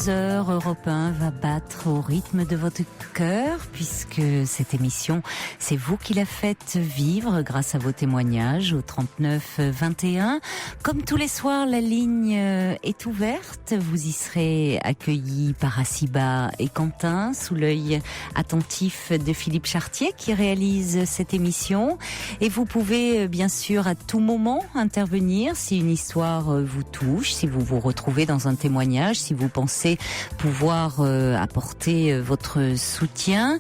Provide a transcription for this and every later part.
2 heures, Europe 1 va battre au rythme de votre cœur, puisque cette émission, c'est vous qui la faites vivre grâce à vos témoignages au 39 21. Comme tous les soirs, la ligne est ouverte. Vous y serez accueillis par Assiba et Quentin, sous l'œil attentif de Philippe Chartier, qui réalise cette émission. Et vous pouvez, bien sûr, à tout moment intervenir si une histoire vous touche, si vous vous retrouvez dans un témoignage, si vous pensez pouvoir apporter votre soutien.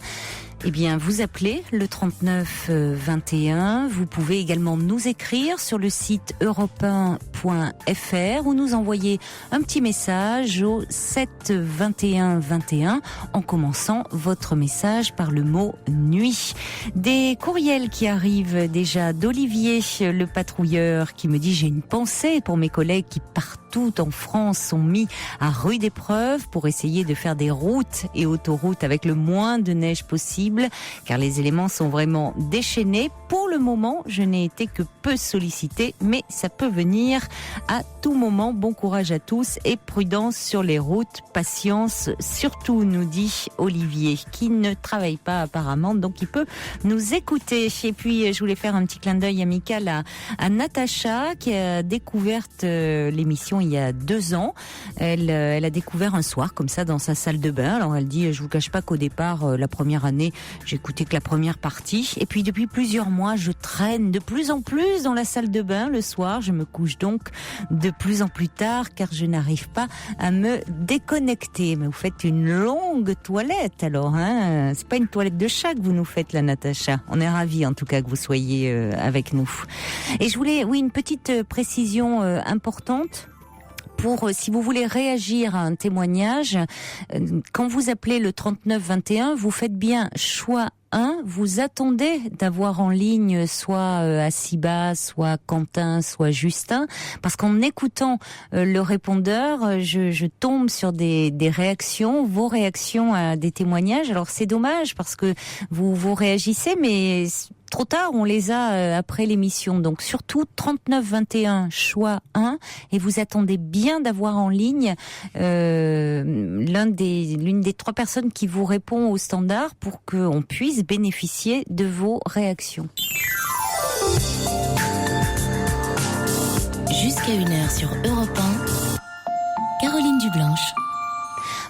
Eh bien, vous appelez le 39 21. Vous pouvez également nous écrire sur le site europe1.fr ou nous envoyer un petit message au 7 21 21 en commençant votre message par le mot nuit. Des courriels qui arrivent déjà d'Olivier, le patrouilleur, qui me dit: j'ai une pensée pour mes collègues qui partout en France sont mis à rude épreuve pour essayer de faire des routes et autoroutes avec le moins de neige possible, car les éléments sont vraiment déchaînés. Pour le moment, je n'ai été que peu sollicitée, mais ça peut venir à tout moment. Bon courage à tous et prudence sur les routes. Patience, surtout, nous dit Olivier, qui ne travaille pas apparemment, donc il peut nous écouter. Et puis, je voulais faire un petit clin d'œil amical à Natacha, qui a découvert l'émission il y a 2 ans. Elle a découvert un soir, comme ça, dans sa salle de bain. Alors, elle dit: je vous cache pas qu'au départ, la première année, j'écoutais que la première partie. Et puis, depuis plusieurs mois, je traîne de plus en plus dans la salle de bain le soir. Je me couche donc de plus en plus tard, car je n'arrive pas à me déconnecter. Mais vous faites une longue toilette, alors, hein? C'est pas une toilette de chat que vous nous faites, là, Natacha. On est ravis, en tout cas, que vous soyez avec nous. Et je voulais, une petite précision importante. Si vous voulez réagir à un témoignage, quand vous appelez le 39 21, vous faites bien choix 1, vous attendez d'avoir en ligne soit Assiba, soit Quentin, soit Justin, parce qu'en écoutant le répondeur, je tombe sur des réactions, vos réactions à des témoignages. Alors c'est dommage parce que vous réagissez, mais trop tard, on les a après l'émission. Donc surtout 39 21 choix 1, et vous attendez bien d'avoir en ligne l'une des 3 personnes qui vous répond au standard pour qu'on puisse bénéficier de vos réactions. Jusqu'à 1h sur Europe 1, Caroline Dublanche.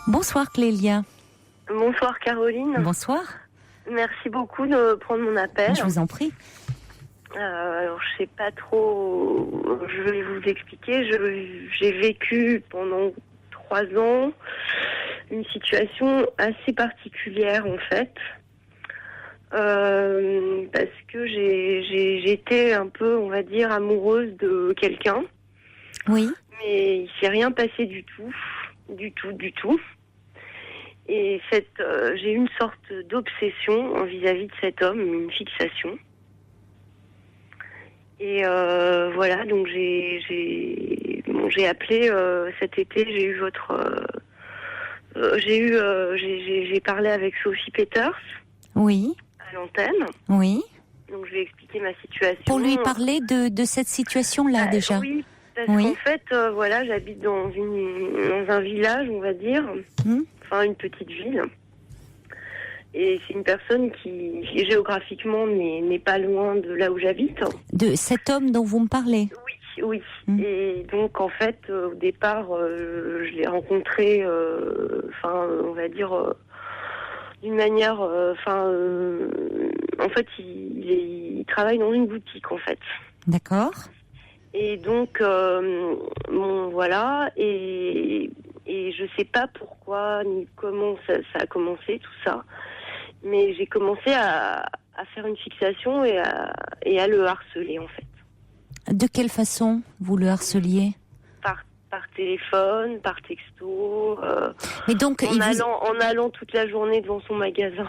Bonsoir Clélia. Bonsoir Caroline. Bonsoir. Merci beaucoup de prendre mon appel. Je vous en prie. Alors, je sais pas trop. Je vais vous expliquer. J'ai vécu pendant 3 ans une situation assez particulière en fait, parce que j'étais un peu, on va dire, amoureuse de quelqu'un. Oui. Mais il s'est rien passé du tout. Et j'ai eu une sorte d'obsession vis-à-vis de cet homme, une fixation. Et voilà, donc j'ai appelé cet été, j'ai parlé avec Sophie Peters. Oui. À l'antenne. Oui. Donc je lui ai expliqué ma situation. Pour lui parler de cette situation-là déjà. Oui, parce qu'en fait, voilà, j'habite dans un village, on va dire. Enfin, une petite ville. Et c'est une personne qui géographiquement n'est pas loin de là où j'habite. De cet homme dont vous me parlez? Oui. Et donc, en fait, au départ, je l'ai rencontré, on va dire, d'une manière... en fait, il travaille dans une boutique, en fait. D'accord. Et donc, voilà, et je sais pas pourquoi ni comment ça a commencé tout ça, mais j'ai commencé à faire une fixation et à le harceler en fait. De quelle façon vous le harceliez? Par téléphone, par texto, mais donc, en allant toute la journée devant son magasin.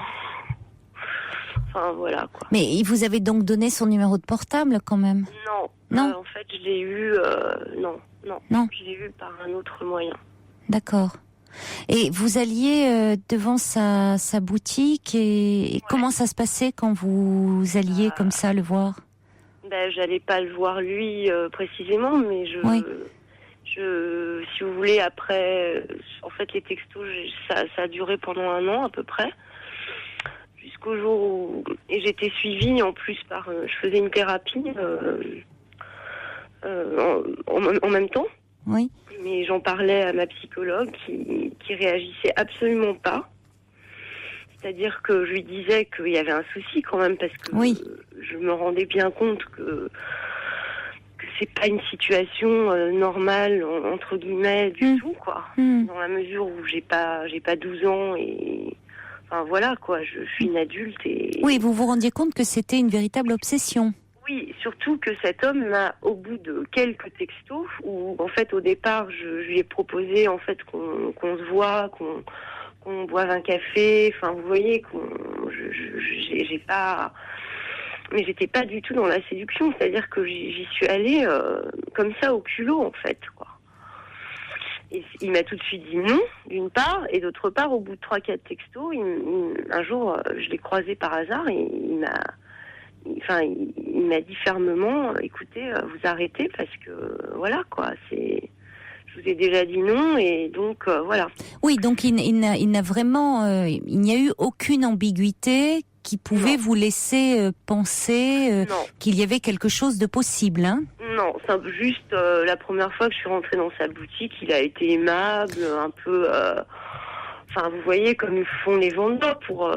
Enfin voilà quoi. Mais il vous avait donc donné son numéro de portable quand même? Non. En fait, je l'ai eu. Non. Je l'ai eu par un autre moyen. D'accord. Et vous alliez devant sa boutique et comment ça se passait quand vous alliez comme ça le voir? J'allais pas le voir lui précisément, mais Si vous voulez, après, en fait, les textos, ça a duré pendant 1 an à peu près, jusqu'au jour où et j'étais suivie en plus par, je faisais une thérapie en même temps. Oui. Mais j'en parlais à ma psychologue qui réagissait absolument pas. C'est-à-dire que je lui disais qu'il y avait un souci quand même parce que je me rendais bien compte que c'est pas une situation normale entre guillemets du tout quoi. Dans la mesure où j'ai pas 12 ans et enfin voilà quoi, je suis une adulte et oui, vous vous rendiez compte que c'était une véritable obsession. Oui, surtout que cet homme m'a, au bout de quelques textos, où en fait au départ je lui ai proposé en fait qu'on se voit, qu'on boive un café, enfin vous voyez j'ai pas, mais j'étais pas du tout dans la séduction, c'est-à-dire que j'y suis allée comme ça au culot en fait quoi. Et il m'a tout de suite dit non, d'une part, et d'autre part, au bout de 3-4 textos, un jour je l'ai croisé par hasard et il m'a dit fermement, écoutez, vous arrêtez parce que voilà quoi, je vous ai déjà dit non et donc voilà. Oui, donc il n'a vraiment, il n'y a eu aucune ambiguïté qui pouvait vous laisser penser qu'il y avait quelque chose de possible, hein? Non, c'est juste la première fois que je suis rentrée dans sa boutique, il a été aimable, un peu. Enfin, vous voyez comme ils font les vendeurs pour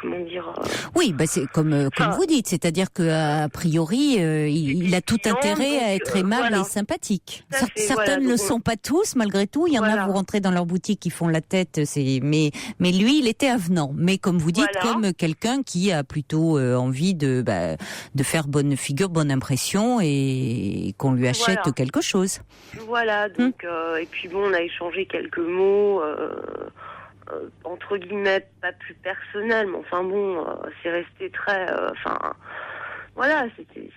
comment dire. Oui, bah c'est comme vous dites, c'est-à-dire que a priori, il a tout intérêt à être aimable et sympathique. Certaines ne le sont pas tous, malgré tout. Il y en a, vous rentrez dans leur boutique, ils font la tête, mais lui, il était avenant. Mais comme vous dites, comme quelqu'un qui a plutôt envie de faire bonne figure, bonne impression et qu'on lui achète quelque chose. Voilà, donc et puis bon, on a échangé quelques mots entre guillemets pas plus personnels, mais enfin bon, c'est resté très, voilà, c'était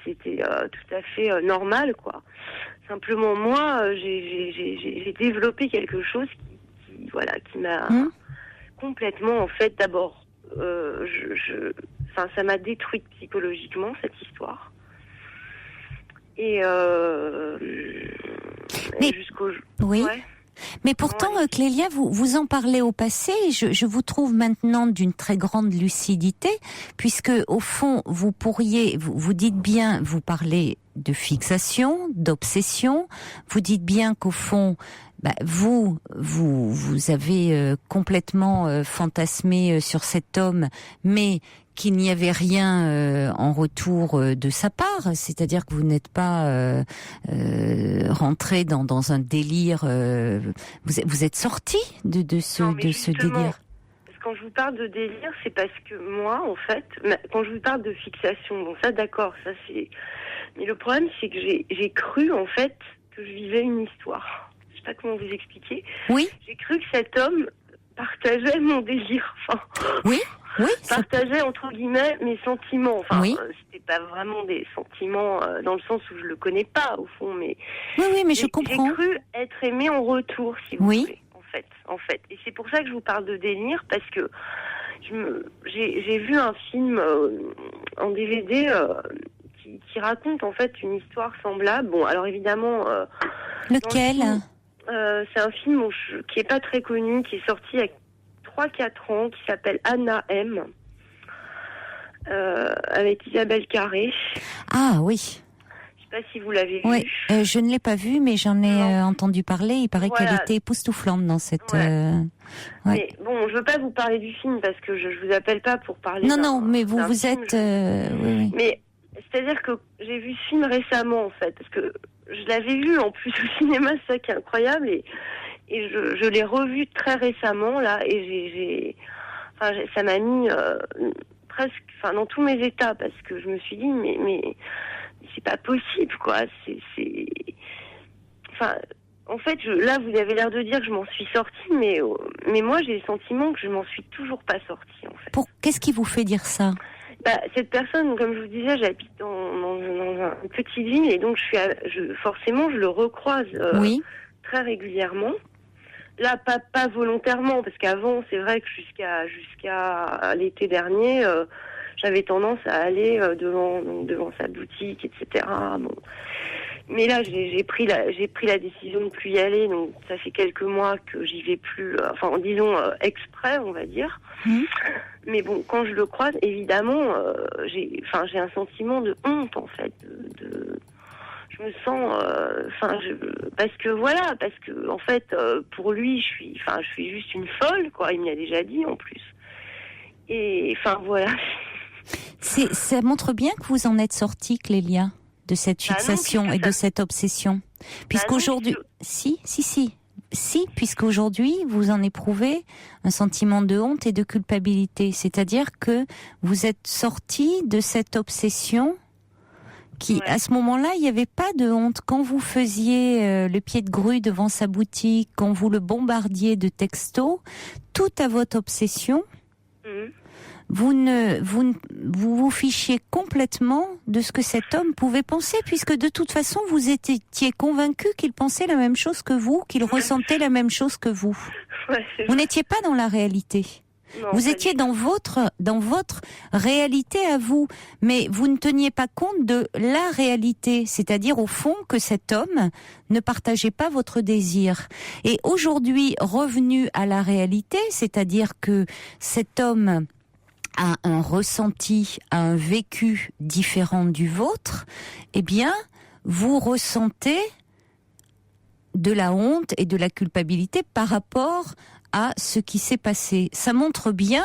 tout à fait normal quoi. Simplement moi, j'ai développé quelque chose qui m'a complètement en fait d'abord, ça m'a détruite psychologiquement cette histoire. Et jusqu'au oui. Ouais. Mais pourtant, Clélia, vous en parlez au passé. Je vous trouve maintenant d'une très grande lucidité, puisque au fond, vous dites bien, vous parlez de fixation, d'obsession. Vous dites bien qu'au fond, vous avez complètement fantasmé sur cet homme, mais qu'il n'y avait rien en retour de sa part, c'est-à-dire que vous n'êtes pas rentré dans un délire. Vous êtes sorti de ce délire. Quand je vous parle de délire, c'est parce que moi, en fait, quand je vous parle de fixation, bon ça d'accord, ça c'est. Mais le problème, c'est que j'ai cru en fait que je vivais une histoire. Je sais pas comment vous expliquer. Oui. J'ai cru que cet homme partageait mon délire. Enfin. Oui. Partageait entre guillemets mes sentiments. Enfin, c'était pas vraiment des sentiments dans le sens où je le connais pas au fond, mais oui, mais je comprends. J'ai cru être aimée en retour, si vous voulez, en fait. Et c'est pour ça que je vous parle de délire parce que j'ai vu un film en DVD qui raconte en fait une histoire semblable. Bon, alors évidemment. Lequel? C'est un film qui est pas très connu, qui est sorti il y a 3-4 ans, qui s'appelle Anna M, avec Isabelle Carré. Ah oui. Je sais pas si vous l'avez vu. Oui, je ne l'ai pas vue, mais j'en ai entendu parler. Il paraît qu'elle était époustouflante dans cette... Mais bon, je veux pas vous parler du film parce que je vous appelle pas pour parler Non, mais vous êtes... Oui. Mais c'est-à-dire que j'ai vu ce film récemment, en fait, parce que je l'avais vu en plus au cinéma, c'est ça qui est incroyable, et je l'ai revu très récemment là, et ça m'a mis presque, dans tous mes états, parce que je me suis dit mais c'est pas possible quoi, en fait là vous avez l'air de dire que je m'en suis sortie, mais moi j'ai le sentiment que je m'en suis toujours pas sortie en fait. Qu'est-ce qui vous fait dire ça? Cette personne, comme je vous disais, j'habite dans une petite ville, et donc forcément je le recroise très régulièrement. Là, pas volontairement, parce qu'avant, c'est vrai que jusqu'à l'été dernier, j'avais tendance à aller devant sa boutique, etc. Bon. mais là, j'ai pris la décision de plus y aller. Donc, ça fait quelques mois que j'y vais plus. Enfin, disons exprès, on va dire. Mais bon, quand je le croise, évidemment, j'ai un sentiment de honte en fait. Je me sens, parce que en fait, pour lui, je suis juste une folle, quoi. Il me l'a déjà dit en plus. Et enfin voilà. Ça montre bien que vous en êtes sortie, Clélia, de cette fixation et de cette obsession. Puisqu'aujourd'hui, puisqu'aujourd'hui, vous en éprouvez un sentiment de honte et de culpabilité. C'est-à-dire que vous êtes sortie de cette obsession qui, à ce moment-là, il n'y avait pas de honte. Quand vous faisiez le pied de grue devant sa boutique, quand vous le bombardiez de textos, tout à votre obsession, vous vous fichiez complètement de ce que cet homme pouvait penser, puisque de toute façon, vous étiez convaincu qu'il pensait la même chose que vous, qu'il ressentait la même chose que vous. Vous n'étiez pas dans la réalité. Non, vous étiez dans votre réalité à vous, mais vous ne teniez pas compte de la réalité, c'est-à-dire au fond que cet homme ne partageait pas votre désir. Et aujourd'hui, revenu à la réalité, c'est-à-dire que cet homme a un ressenti, a un vécu différent du vôtre, eh bien, vous ressentez de la honte et de la culpabilité par rapport à ce qui s'est passé. Ça montre bien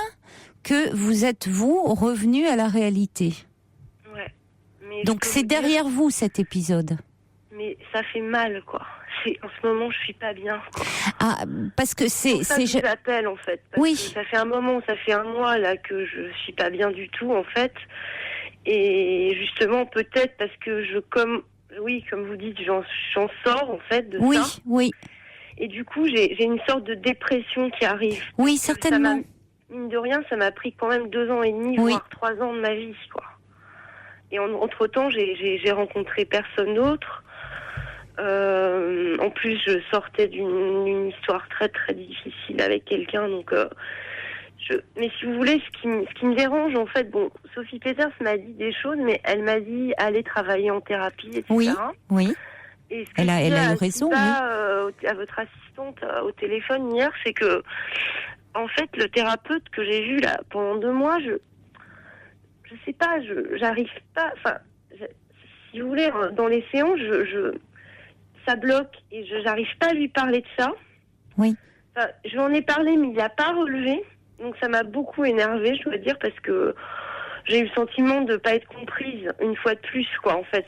que vous êtes, vous, revenu à la réalité. Ouais. Mais donc c'est derrière vous, cet épisode. Mais ça fait mal, quoi. En ce moment, je suis pas bien, quoi. Ah, parce que c'est... je l'appelle, en fait. Oui. Ça fait un moment, ça fait un mois, là, que je suis pas bien du tout, en fait. Et justement, peut-être parce que comme vous dites, j'en sors, en fait, de ça. Oui. Et du coup, j'ai une sorte de dépression qui arrive. Oui, certainement. Mine de rien, ça m'a pris quand même 2 ans et demi, voire 3 ans de ma vie, quoi. Et entre-temps, j'ai rencontré personne d'autre. En plus, je sortais d'une histoire très très difficile avec quelqu'un, donc mais si vous voulez, ce qui me dérange, en fait, bon, Sophie Peters m'a dit des choses, mais elle m'a dit aller travailler en thérapie, etc. Oui. Et elle a eu raison. À votre assistante au téléphone hier, c'est que, en fait, le thérapeute que j'ai vu là pendant 2 mois, je sais pas, j'arrive pas. Enfin, si vous voulez, dans les séances, ça bloque et j'arrive pas à lui parler de ça. Oui. Enfin, je lui en ai parlé, mais il n'a pas relevé. Donc ça m'a beaucoup énervée, je dois dire, parce que j'ai eu le sentiment de pas être comprise une fois de plus, quoi. En fait,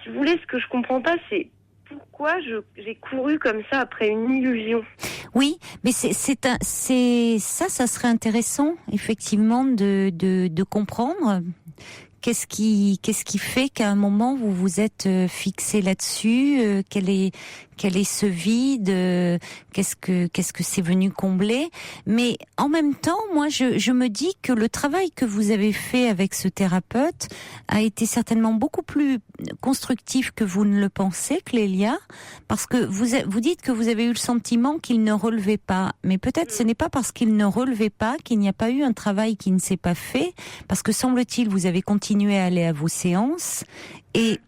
si vous voulez, ce que je comprends pas, c'est pourquoi j'ai couru comme ça après une illusion. Oui, mais ça serait intéressant, effectivement, de comprendre. Qu'est-ce qui fait qu'à un moment vous vous êtes fixé là-dessus? Quel est ce vide? Qu'est-ce que c'est venu combler? Mais en même temps, moi, je me dis que le travail que vous avez fait avec ce thérapeute a été certainement beaucoup plus constructif que vous ne le pensez, Clélia, parce que vous dites que vous avez eu le sentiment qu'il ne relevait pas. Mais peut-être ce n'est pas parce qu'il ne relevait pas qu'il n'y a pas eu un travail qui ne s'est pas fait, parce que semble-t-il, vous avez continué à aller à vos séances et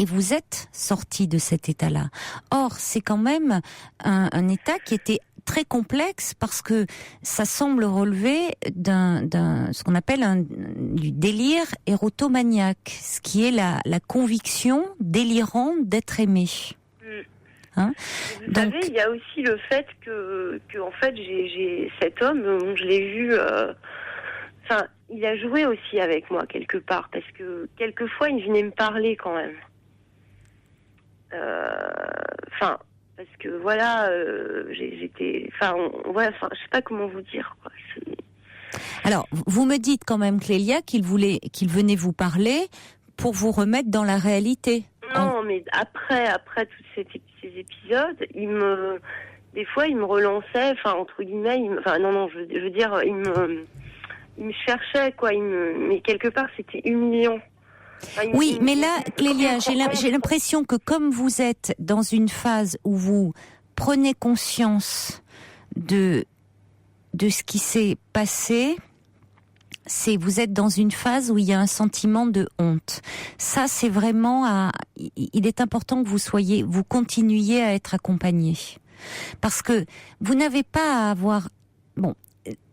vous êtes sorti de cet état-là. Or, c'est quand même un état qui était très complexe parce que ça semble relever ce qu'on appelle du délire érotomaniaque, ce qui est la conviction délirante d'être aimé. Hein? Vous savez, il y a aussi le fait que en fait, j'ai cet homme, je l'ai vu. Il a joué aussi avec moi quelque part, parce que quelquefois il venait me parler quand même. Parce que voilà, j'étais, je sais pas comment vous dire, quoi. Alors, vous me dites quand même, Clélia, qu'il venait vous parler pour vous remettre dans la réalité. Non, mais après tous ces épisodes, des fois il me relançait, entre guillemets, je veux dire, il me cherchait, quoi. Mais quelque part, c'était humiliant. Oui, mais là, Clélia, j'ai l'impression que comme vous êtes dans une phase où vous prenez conscience de ce qui s'est passé, vous êtes dans une phase où il y a un sentiment de honte. Ça, c'est vraiment il est important que vous continuiez à être accompagné. Parce que vous n'avez pas à avoir,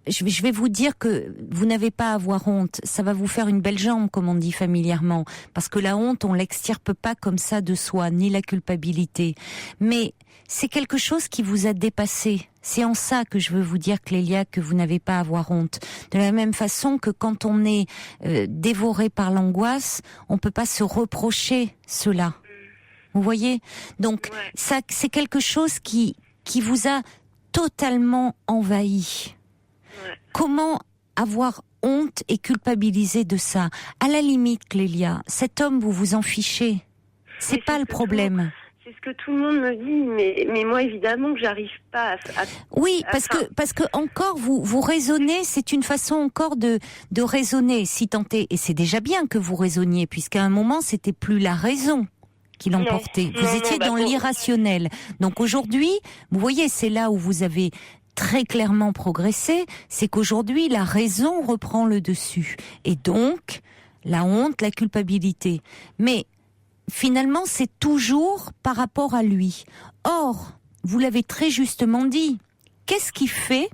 je vais vous dire que vous n'avez pas à avoir honte. Ça va vous faire une belle jambe, comme on dit familièrement. Parce que la honte, on l'extirpe pas comme ça de soi, ni la culpabilité. Mais c'est quelque chose qui vous a dépassé. C'est en ça que je veux vous dire, Clélia, que vous n'avez pas à avoir honte. De la même façon que quand on est dévoré par l'angoisse, on peut pas se reprocher cela. Vous voyez ? Donc, ça, c'est quelque chose qui vous a totalement envahi. Comment avoir honte et culpabiliser de ça ? À la limite, Clélia, cet homme, vous vous en fichez. C'est pas le problème. C'est ce que tout le monde me dit, mais moi, évidemment, que j'arrive pas à oui, parce que encore, vous raisonnez, c'est une façon encore de raisonner, si tant est, et c'est déjà bien que vous raisonniez, puisqu'à un moment, c'était plus la raison qui l'emportait. Vous étiez dans l'irrationnel. Donc aujourd'hui, vous voyez, c'est là où vous avez très clairement progressé, c'est qu'aujourd'hui, la raison reprend le dessus. Et donc, la honte, la culpabilité. Mais finalement, c'est toujours par rapport à lui. Or, vous l'avez très justement dit, qu'est-ce qui fait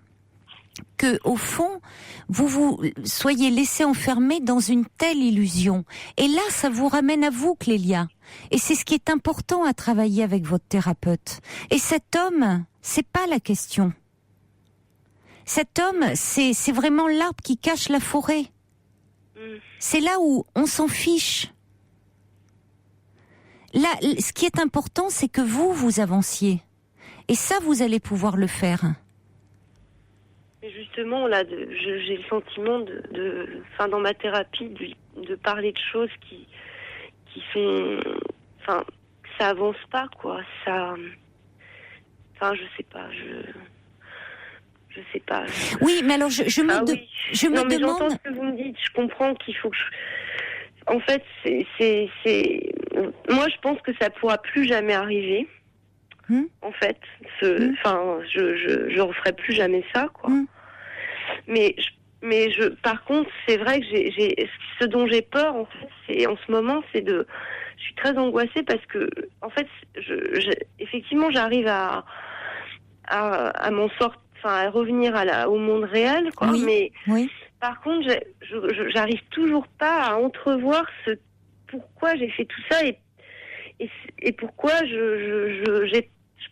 que, au fond, vous soyez laissé enfermer dans une telle illusion? Et là, ça vous ramène à vous, Clélia. Et c'est ce qui est important à travailler avec votre thérapeute. Et cet homme, c'est pas la question. Cet homme, c'est vraiment l'arbre qui cache la forêt. C'est là où on s'en fiche. Là, ce qui est important, c'est que vous avanciez. Et ça, vous allez pouvoir le faire. Et justement, là, j'ai le sentiment dans ma thérapie, de parler de choses qui sont, ça avance pas, quoi. Ça, je sais pas, je sais pas. Oui, mais alors je me demande. J'entends ce que vous me dites. Je comprends qu'il faut que en fait, moi, je pense que ça pourra plus jamais arriver. En fait, je referai plus jamais ça, quoi. Mais par contre, c'est vrai que ce dont j'ai peur, en fait, en ce moment, je suis très angoissée parce que, en fait, effectivement, j'arrive à m'en sortir, à revenir au monde réel, quoi. Oui, mais par contre, j'arrive toujours pas à entrevoir pourquoi j'ai fait tout ça et pourquoi je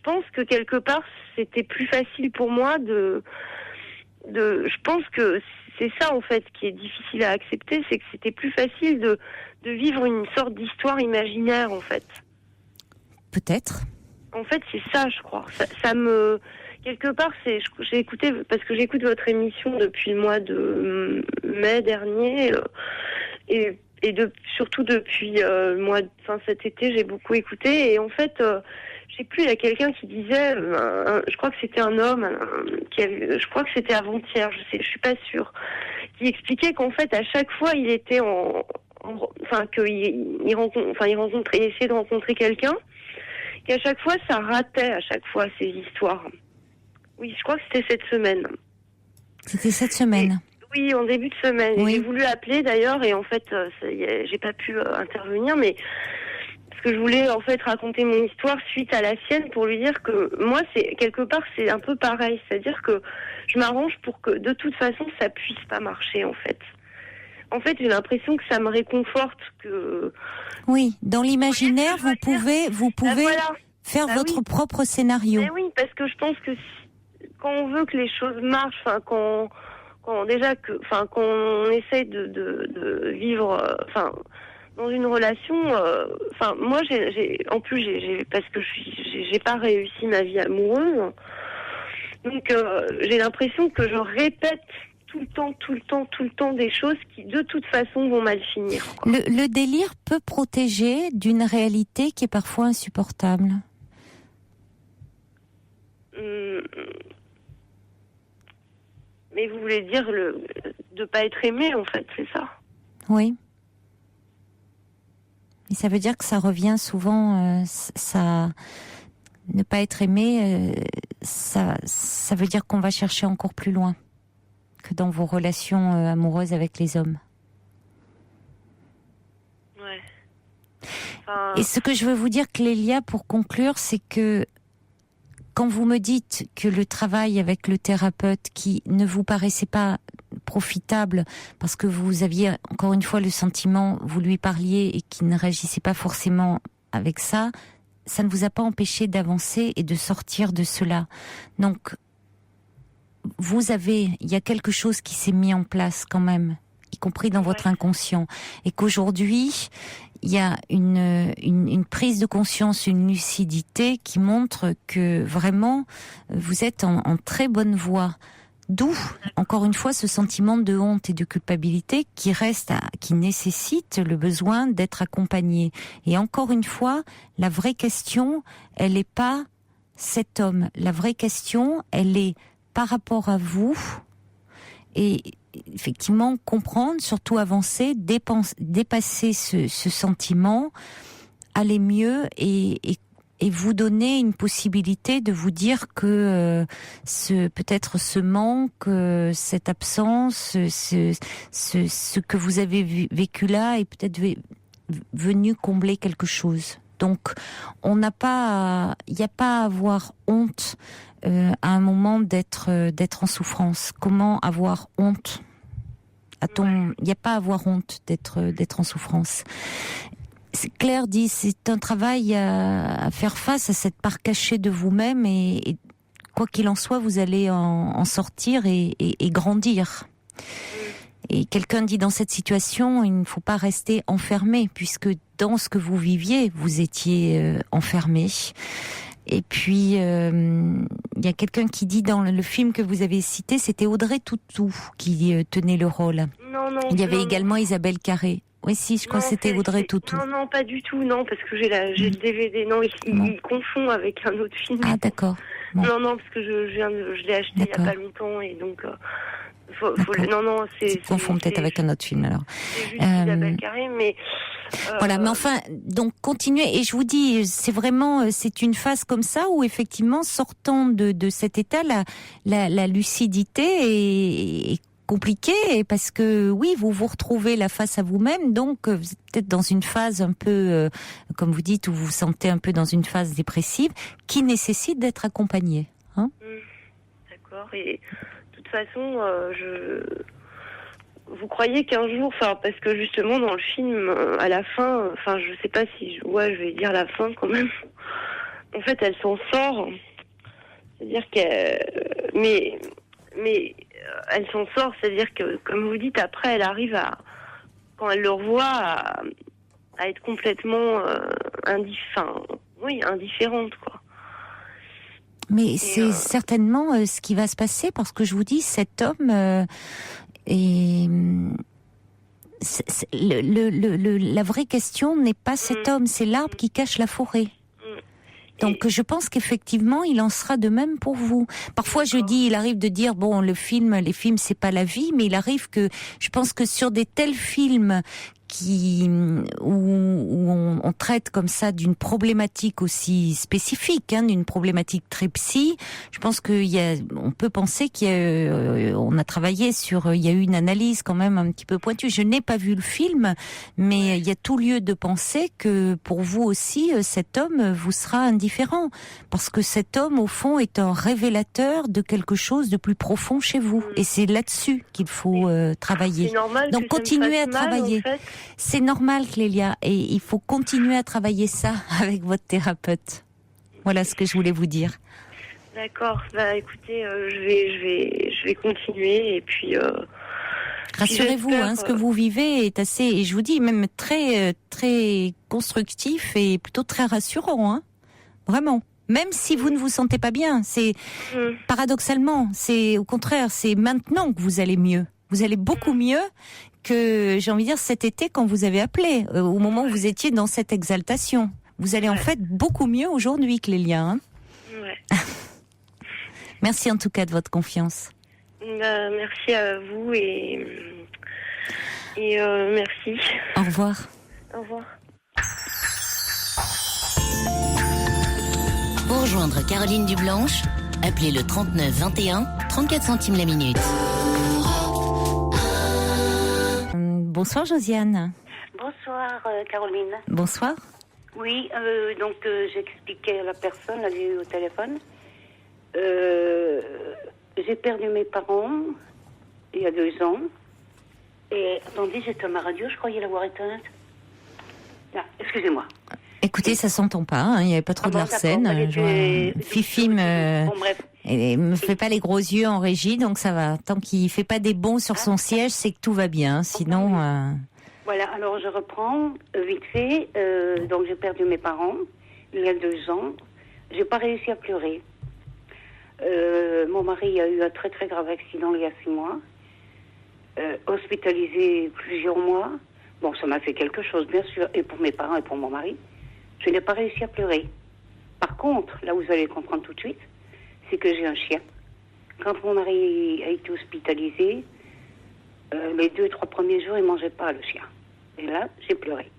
pense que quelque part c'était plus facile pour moi je pense que c'est ça en fait qui est difficile à accepter, c'est que c'était plus facile de vivre une sorte d'histoire imaginaire en fait. Peut-être. En fait, c'est ça, je crois. Ça me quelque part, j'ai écouté parce que j'écoute votre émission depuis le mois de mai dernier et surtout depuis le mois cet été, j'ai beaucoup écouté et en fait, je sais plus, il y a quelqu'un qui disait, je crois que c'était un homme, je crois que c'était avant-hier, je suis pas sûre, qui expliquait qu'en fait à chaque fois il était il essayait de rencontrer quelqu'un, qu'à chaque fois ça ratait à chaque fois ces histoires. Oui, je crois que c'était cette semaine. C'était cette semaine. Oui, en début de semaine. Oui. J'ai voulu appeler d'ailleurs et en fait, j'ai pas pu intervenir, mais parce que je voulais en fait raconter mon histoire suite à la sienne pour lui dire que moi, quelque part, c'est un peu pareil, c'est-à-dire que je m'arrange pour que de toute façon, ça puisse pas marcher en fait. En fait, j'ai l'impression que ça me réconforte que. Oui, dans l'imaginaire, vous pouvez faire votre propre scénario. Mais oui, parce que je pense que quand on veut que les choses marchent, quand on essaie de vivre, dans une relation, moi parce que j'ai pas réussi ma vie amoureuse, donc j'ai l'impression que je répète tout le temps des choses qui de toute façon vont mal finir, quoi. Le délire peut protéger d'une réalité qui est parfois insupportable. Mais vous voulez dire de pas être aimé, en fait, c'est ça? Oui. Et ça veut dire que ça revient souvent, ça, ne pas être aimé, ça veut dire qu'on va chercher encore plus loin. que dans vos relations amoureuses avec les hommes. Ouais. Et ce que je veux vous dire, Clélia, pour conclure, c'est que quand vous me dites que le travail avec le thérapeute qui ne vous paraissait pas profitable parce que vous aviez encore une fois le sentiment, vous lui parliez et qu'il ne réagissait pas forcément avec ça, ça ne vous a pas empêché d'avancer et de sortir de cela. Donc, il y a quelque chose qui s'est mis en place quand même, y compris dans votre inconscient, et qu'aujourd'hui, il y a une prise de conscience, une lucidité qui montre que vraiment, vous êtes en très bonne voie. D'où, encore une fois, ce sentiment de honte et de culpabilité qui nécessite le besoin d'être accompagné. Et encore une fois, la vraie question, elle n'est pas cet homme. La vraie question, elle est par rapport à vous. Et effectivement, comprendre, surtout avancer, dépasser ce sentiment, aller mieux et vous donner une possibilité de vous dire que peut-être ce manque, cette absence, ce que vous avez vécu là est peut-être venu combler quelque chose. Donc, il n'y a pas à avoir honte à un moment d'être en souffrance. Comment avoir honte ? Il n'y a pas à avoir honte d'être en souffrance. Claire dit, c'est un travail à faire face à cette part cachée de vous-même et quoi qu'il en soit, vous allez en sortir et grandir. Et quelqu'un dit dans cette situation, il ne faut pas rester enfermé, puisque dans ce que vous viviez, vous étiez enfermé. Et puis, il y a quelqu'un qui dit dans le film que vous avez cité, c'était Audrey Tautou qui tenait le rôle. Non. Il y avait également Isabelle Carré. Oui, si, je crois que c'était Audrey Tautou. Non, pas du tout, non, parce que j'ai le DVD. Non, il confond avec un autre film. Ah, d'accord. Bon. Non, parce que je l'ai acheté il n'y a pas longtemps, et donc... c'est confond peut-être avec un autre film alors. C'est juste Isabelle Carré, mais voilà, mais enfin, donc continuez. Et je vous dis, c'est une phase comme ça où effectivement, sortant de cet état, la lucidité est compliquée parce que oui, vous vous retrouvez la face à vous-même, donc vous êtes peut-être dans une phase un peu, comme vous dites, où vous vous sentez un peu dans une phase dépressive qui nécessite d'être accompagné. Hein ? D'accord. Et de toute façon, vous croyez qu'un jour, parce que justement dans le film, à la fin, je sais pas si, je vais dire la fin quand même. En fait, elle s'en sort. C'est-à-dire mais elle s'en sort. C'est-à-dire que, comme vous dites, après, elle arrive quand elle le revoit, à être complètement indifférente, quoi. Mais c'est certainement ce qui va se passer, parce que je vous dis, cet homme la vraie question n'est pas cet homme, c'est l'arbre qui cache la forêt. Donc je pense qu'effectivement, il en sera de même pour vous. Parfois, il arrive de dire, bon, les films, c'est pas la vie, mais il arrive que, je pense que sur des tels films où on traite comme ça d'une problématique aussi spécifique, d'une problématique très psy, je pense on peut penser on a travaillé il y a eu une analyse quand même un petit peu pointue. Je n'ai pas vu le film, mais il y a tout lieu de penser que pour vous aussi, cet homme vous sera indifférent, parce que cet homme, au fond, est un révélateur de quelque chose de plus profond chez vous, et c'est là-dessus qu'il faut travailler. C'est normal. Donc continuez à travailler. En fait. C'est normal, Clélia, et il faut continuer à travailler ça avec votre thérapeute. Voilà ce que je voulais vous dire. D'accord. Écoutez, je vais continuer, et puis. Rassurez-vous, ce que vous vivez est assez, et je vous dis même très très constructif et plutôt très rassurant, vraiment. Même si vous ne vous sentez pas bien, paradoxalement, c'est au contraire, c'est maintenant que vous allez mieux. Vous allez beaucoup mieux que, j'ai envie de dire, cet été quand vous avez appelé, au moment où vous étiez dans cette exaltation. Vous allez en fait beaucoup mieux aujourd'hui, Clélia. Ouais. Merci en tout cas de votre confiance. Merci à vous et merci. Au revoir. Au revoir. Pour rejoindre Caroline Dublanche, appelez le 39 21, 34 centimes la minute. Bonsoir Josiane. Bonsoir Caroline. Bonsoir. Oui, donc j'expliquais à la personne, elle est au téléphone. J'ai perdu mes parents il y a 2 ans. Et attendez, j'étais à ma radio, je croyais l'avoir éteinte. Ah, excusez-moi. Écoutez, ça s'entend pas, hein, il n'y avait pas trop de Larsen. Fifi me fait pas les gros yeux en régie, donc ça va. Tant qu'il fait pas des bonds sur son siège, c'est que tout va bien. Sinon... Voilà, alors je reprends vite fait. Donc j'ai perdu mes parents il y a 2 ans. J'ai pas réussi à pleurer. Mon mari a eu un très très grave accident il y a 6 mois. Hospitalisé plusieurs mois. Bon, ça m'a fait quelque chose, bien sûr, et pour mes parents et pour mon mari. Je n'ai pas réussi à pleurer. Par contre, là où vous allez comprendre tout de suite, c'est que j'ai un chien. Quand mon mari a été hospitalisé, les 2-3 premiers jours, il ne mangeait pas, le chien. Et là, j'ai pleuré.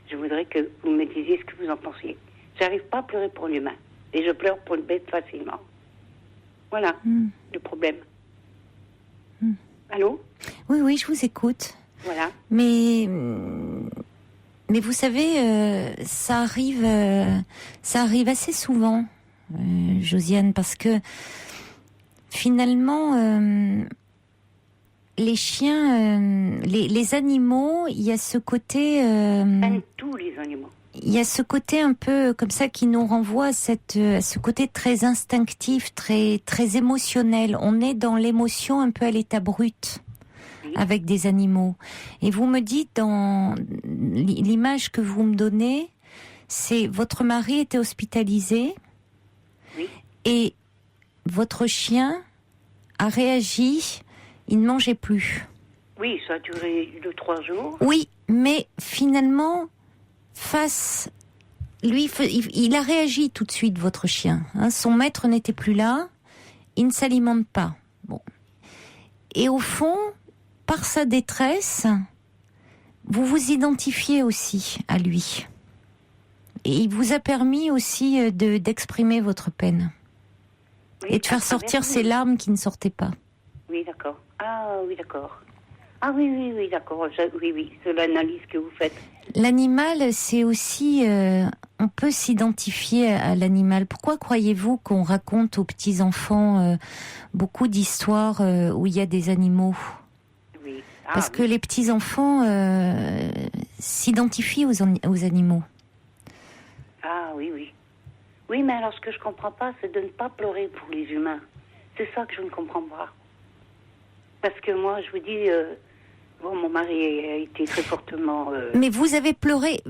Je voudrais que vous me disiez ce que vous en pensiez. J'arrive pas à pleurer pour l'humain. Et je pleure pour une bête facilement. Voilà le problème. Allô ? Oui, je vous écoute. Voilà. Mais vous savez, ça arrive assez souvent, Josiane, parce que finalement, les chiens, les animaux, il y a ce côté... tous les animaux. Il y a ce côté un peu comme ça qui nous renvoie à ce côté très instinctif, très, très émotionnel. On est dans l'émotion un peu à l'état brut. Avec des animaux. Et vous me dites, dans l'image que vous me donnez, c'est votre mari était hospitalisé et votre chien a réagi, il ne mangeait plus. Oui, ça a duré 2-3 jours. Oui, mais finalement, il a réagi tout de suite, votre chien. Hein, son maître n'était plus là, il ne s'alimente pas. Bon. Et au fond, par sa détresse, vous vous identifiez aussi à lui. Et il vous a permis aussi d'exprimer votre peine. Oui, et de faire sortir ces larmes qui ne sortaient pas. Oui, d'accord. Ah, oui, d'accord. Ah, oui, d'accord. Oui, c'est l'analyse que vous faites. L'animal, c'est aussi... on peut s'identifier à l'animal. Pourquoi croyez-vous qu'on raconte aux petits-enfants beaucoup d'histoires où il y a des animaux ? Parce que les petits-enfants s'identifient aux animaux. Ah oui. Oui, mais alors ce que je ne comprends pas, c'est de ne pas pleurer pour les humains. C'est ça que je ne comprends pas. Parce que moi, je vous dis, mon mari a été très fortement... Mais vous avez pleuré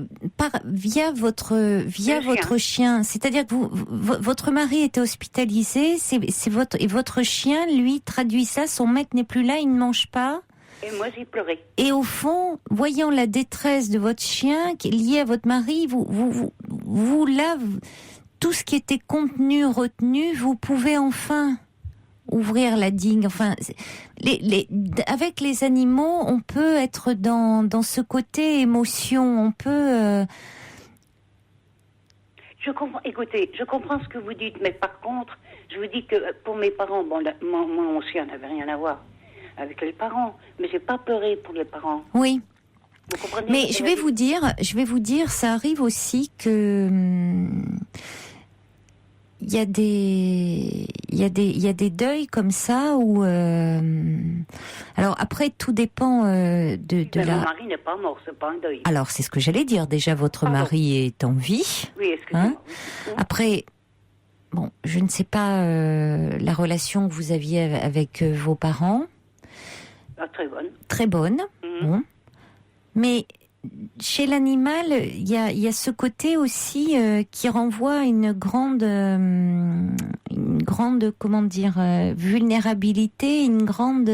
via votre chien. C'est-à-dire que votre mari était hospitalisé, et votre chien, lui, traduit ça, son maître n'est plus là, il ne mange pas. Et moi, j'ai pleuré. Et au fond, voyant la détresse de votre chien qui est liée à votre mari, vous là, tout ce qui était contenu, retenu, vous pouvez enfin ouvrir la digue. Enfin, avec les animaux, on peut être dans ce côté émotion. On peut. Je comprends. Écoutez, je comprends ce que vous dites, mais par contre, je vous dis que pour mes parents, mon chien n'avait rien à voir avec les parents, mais j'ai pas pleuré pour les parents. Oui. Vous comprenez? Mais je vais vous dire, ça arrive aussi que il y a des deuils comme ça où alors après tout dépend de mais la. Mon mari n'est pas mort, c'est pas un deuil. Alors c'est ce que j'allais dire. Déjà votre mari est en vie. Oui, excusez-moi. Après. Bon, je ne sais pas la relation que vous aviez avec vos parents. Ah, très bonne. Très bonne. Bon. Mais chez l'animal, il y a ce côté aussi qui renvoie à une grande, comment dire, vulnérabilité, une grande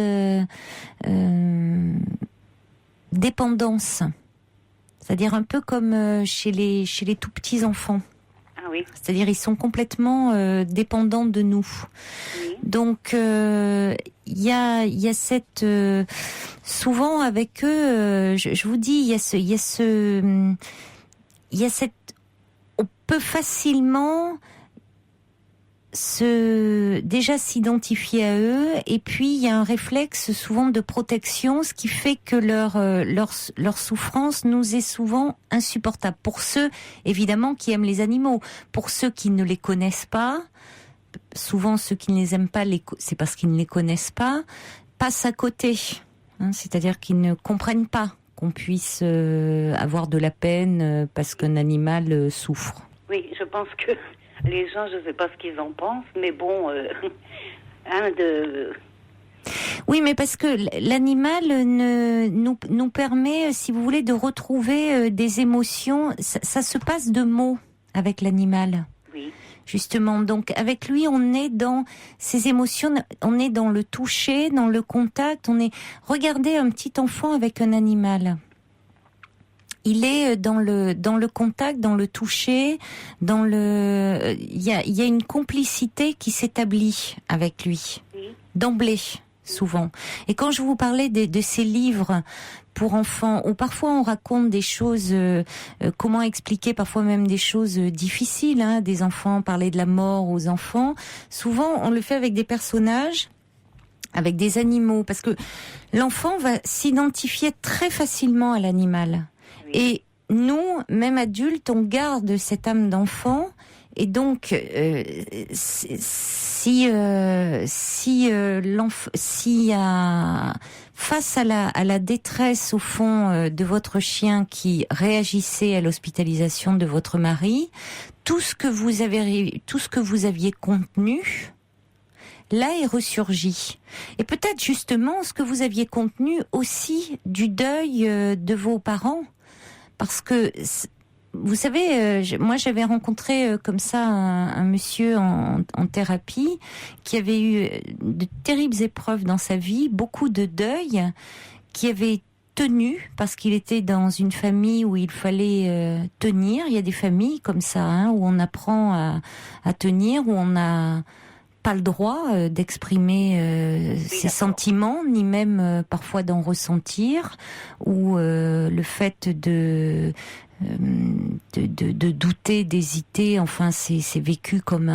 dépendance. C'est-à-dire un peu comme chez les tout petits enfants. Ah oui. C'est-à-dire ils sont complètement dépendants de nous. Oui. Donc il y a cette souvent avec eux, je vous dis, il y a cette, on peut facilement déjà s'identifier à eux, et puis il y a un réflexe souvent de protection, ce qui fait que leur souffrance nous est souvent insupportable. Pour ceux, évidemment, qui aiment les animaux. Pour ceux qui ne les connaissent pas, souvent ceux qui ne les aiment pas, c'est parce qu'ils ne les connaissent pas, passent à côté. C'est-à-dire qu'ils ne comprennent pas qu'on puisse avoir de la peine parce qu'un animal souffre. Oui, je pense que les gens, je ne sais pas ce qu'ils en pensent, mais bon, Oui, mais parce que l'animal nous permet, si vous voulez, de retrouver des émotions. Ça se passe de mots avec l'animal. Oui. Justement, donc avec lui, on est dans ces émotions, on est dans le toucher, dans le contact. Regardez un petit enfant avec un animal. Il est dans le contact, dans le toucher, il y a une complicité qui s'établit avec lui, d'emblée, souvent. Et quand je vous parlais de ces livres pour enfants, où parfois on raconte des choses, comment expliquer parfois même des choses difficiles, des enfants, parler de la mort aux enfants, souvent on le fait avec des personnages, avec des animaux, parce que l'enfant va s'identifier très facilement à l'animal. Et nous, même adultes, on garde cette âme d'enfant. Et donc, face à la détresse au fond de votre chien qui réagissait à l'hospitalisation de votre mari, tout ce que vous aviez contenu, là est ressurgi. Et peut-être justement ce que vous aviez contenu aussi du deuil de vos parents. Parce que, vous savez, moi j'avais rencontré comme ça un monsieur en thérapie qui avait eu de terribles épreuves dans sa vie, beaucoup de deuil, qui avait tenu parce qu'il était dans une famille où il fallait tenir. Il y a des familles comme ça où on apprend à tenir, où on n'a pas le droit d'exprimer ses sentiments, ni même parfois d'en ressentir, ou le fait de douter, d'hésiter, enfin c'est vécu comme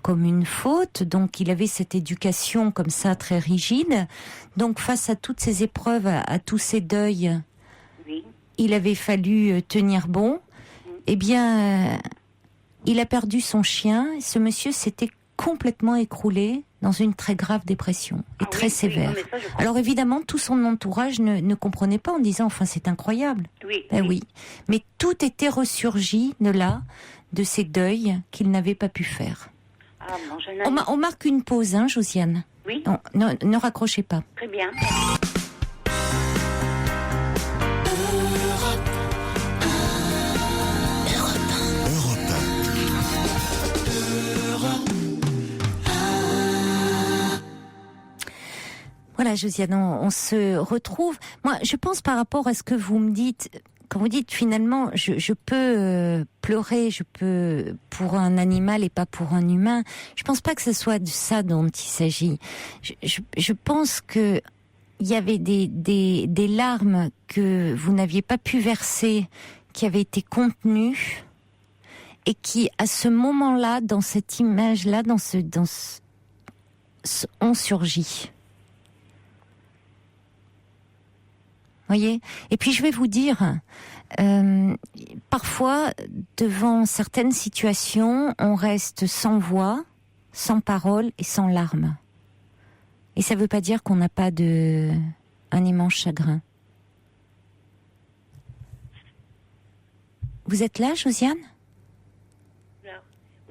une faute. Donc il avait cette éducation comme ça très rigide. Donc face à toutes ces épreuves, à tous ces deuils, il avait fallu tenir bon. Eh bien, il a perdu son chien. Ce monsieur s'était complètement écroulé dans une très grave dépression et très sévère. Oui, alors évidemment, tout son entourage ne comprenait pas en disant, enfin c'est incroyable. Oui. Mais tout était ressurgi de ces deuils qu'il n'avait pas pu faire. On marque une pause, Josiane. Oui. Non, ne raccrochez pas. Très bien. Voilà, Josiane, on se retrouve. Moi, je pense par rapport à ce que vous me dites, quand vous dites finalement, je peux pleurer, je peux pour un animal et pas pour un humain. Je pense pas que ce soit de ça dont il s'agit. Je pense que il y avait des larmes que vous n'aviez pas pu verser, qui avaient été contenues et qui, à ce moment-là, dans cette image-là, ont surgi. Voyez. Et puis je vais vous dire, parfois devant certaines situations, on reste sans voix, sans parole et sans larmes. Et ça ne veut pas dire qu'on n'a pas un immense chagrin. Vous êtes là, Josiane ?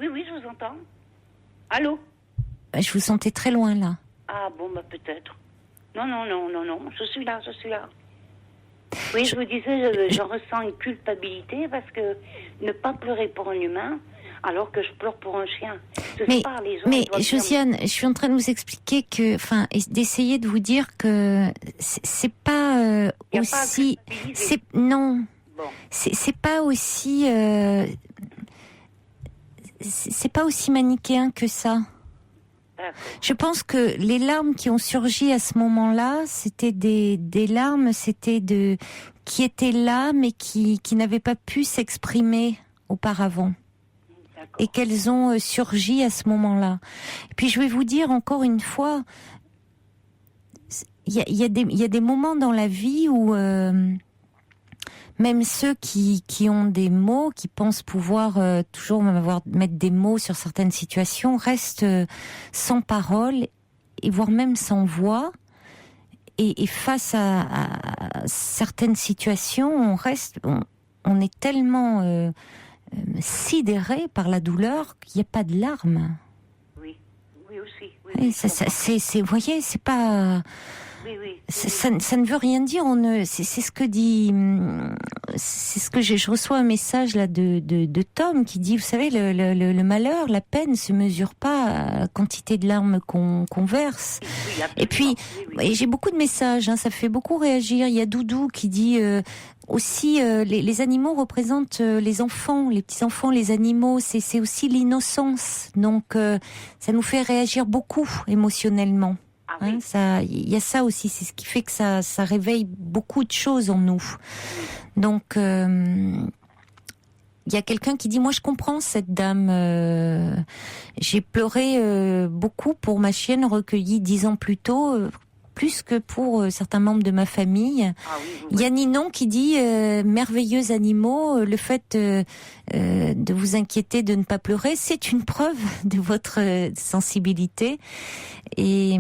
Oui, je vous entends. Allô ? Je vous sentais très loin là. Ah bon, peut-être. Non, je suis là. Oui, je vous disais, je ressens une culpabilité parce que ne pas pleurer pour un humain alors que je pleure pour un chien. Mais Josiane, je suis en train de vous expliquer que, d'essayer de vous dire que c'est pas aussi, non, bon. C'est pas aussi, c'est pas aussi manichéen que ça. Je pense que les larmes qui ont surgi à ce moment-là, c'était des larmes, qui étaient là, mais qui n'avaient pas pu s'exprimer auparavant. et qu'elles ont surgi à ce moment-là. Et puis je vais vous dire encore une fois, il y a des moments dans la vie où même ceux qui ont des mots, qui pensent pouvoir toujours mettre des mots sur certaines situations, restent sans parole et voire même sans voix. Et face à certaines situations, on est tellement sidéré par la douleur qu'il n'y a pas de larmes. Oui aussi. Vous voyez, c'est pas. Oui. Ça ne veut rien dire. C'est ce que dit. C'est ce que je reçois un message là de Tom qui dit, vous savez, le malheur, la peine se mesure pas à la quantité de larmes qu'on verse. Oui, et puis, et j'ai beaucoup de messages. Ça fait beaucoup réagir. Il y a Doudou qui dit aussi les animaux représentent les enfants, les petits enfants, les animaux. C'est aussi l'innocence. Donc ça nous fait réagir beaucoup émotionnellement. Il y a ça aussi, c'est ce qui fait que ça réveille beaucoup de choses en nous. Donc, il y a quelqu'un qui dit, moi je comprends cette dame, j'ai pleuré beaucoup pour ma chienne recueillie 10 ans plus tôt, plus que pour certains membres de ma famille. Il y a Ninon qui dit, merveilleux animaux, le fait de vous inquiéter de ne pas pleurer, c'est une preuve de votre sensibilité. Et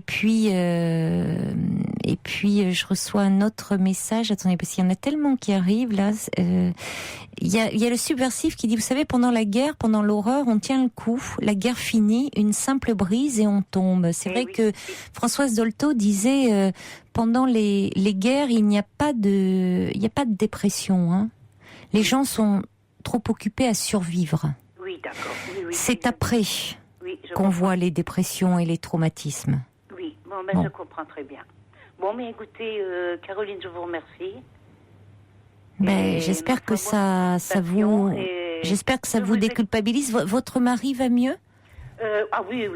puis je reçois un autre message. Attendez, parce qu'il y en a tellement qui arrivent là. Il y a le subversif qui dit, vous savez, pendant la guerre, pendant l'horreur, on tient le coup. La guerre finit, une simple brise et on tombe. C'est vrai que Françoise Dolto disait, pendant les guerres, il n'y a pas de dépression. Les gens sont trop occupés à survivre. Oui, d'accord. C'est après qu'on voit les dépressions et les traumatismes. Oui, je comprends très bien. Bon, mais écoutez, Caroline, je vous remercie. J'espère que ça vous déculpabilise. Votre mari va mieux ? Oui.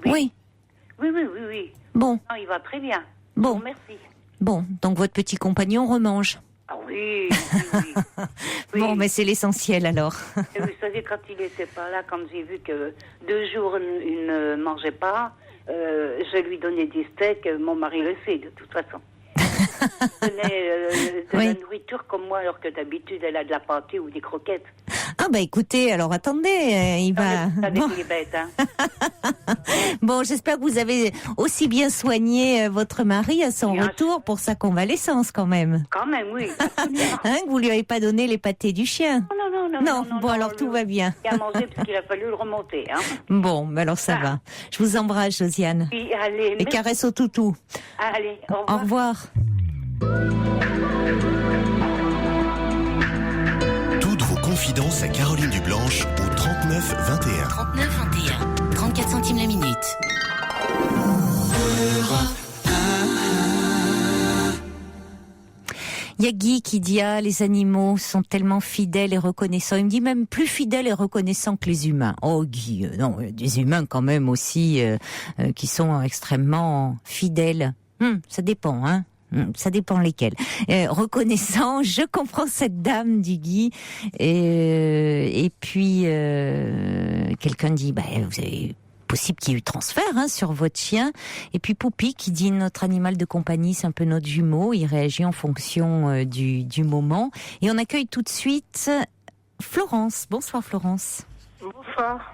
Oui. Oui. Bon. Non, il va très bien. Bon. Merci. Bon, donc votre petit compagnon remange. Ah oui. Bon, mais c'est l'essentiel alors. Et vous savez, quand il n'était pas là, quand j'ai vu que 2 jours il ne mangeait pas, je lui donnais des steaks. Mon mari le sait de toute façon. Il donnait de la nourriture comme moi, alors que d'habitude elle a de la pâtée ou des croquettes. Ah écoutez, alors attendez, il va... Avec les bêtes, Bon, j'espère que vous avez aussi bien soigné votre mari à son retour pour sa convalescence quand même. Quand même, oui. Que vous lui avez pas donné les pâtés du chien. Non. Bon, alors tout va bien. Il a mangé parce qu'il a fallu le remonter. Bon, alors ça va. Je vous embrasse, Josiane. Oui, allez. Et caresse au toutou. Allez, au revoir. Au revoir. Toutes vos confidences à Caroline Dublanche au 39 21. 39 21. 34 centimes la minute. Il y a Guy qui dit, les animaux sont tellement fidèles et reconnaissants. Il me dit même plus fidèles et reconnaissants que les humains. Oh Guy, non, des humains quand même aussi qui sont extrêmement fidèles. Ça dépend, ça dépend lesquels. Reconnaissant, je comprends cette dame, dit Guy. Et puis quelqu'un dit, vous avez possible qu'il y ait eu transfert sur votre chien. Et puis Poupi qui dit, notre animal de compagnie, c'est un peu notre jumeau. Il réagit en fonction du moment. Et on accueille tout de suite Florence. Bonsoir Florence.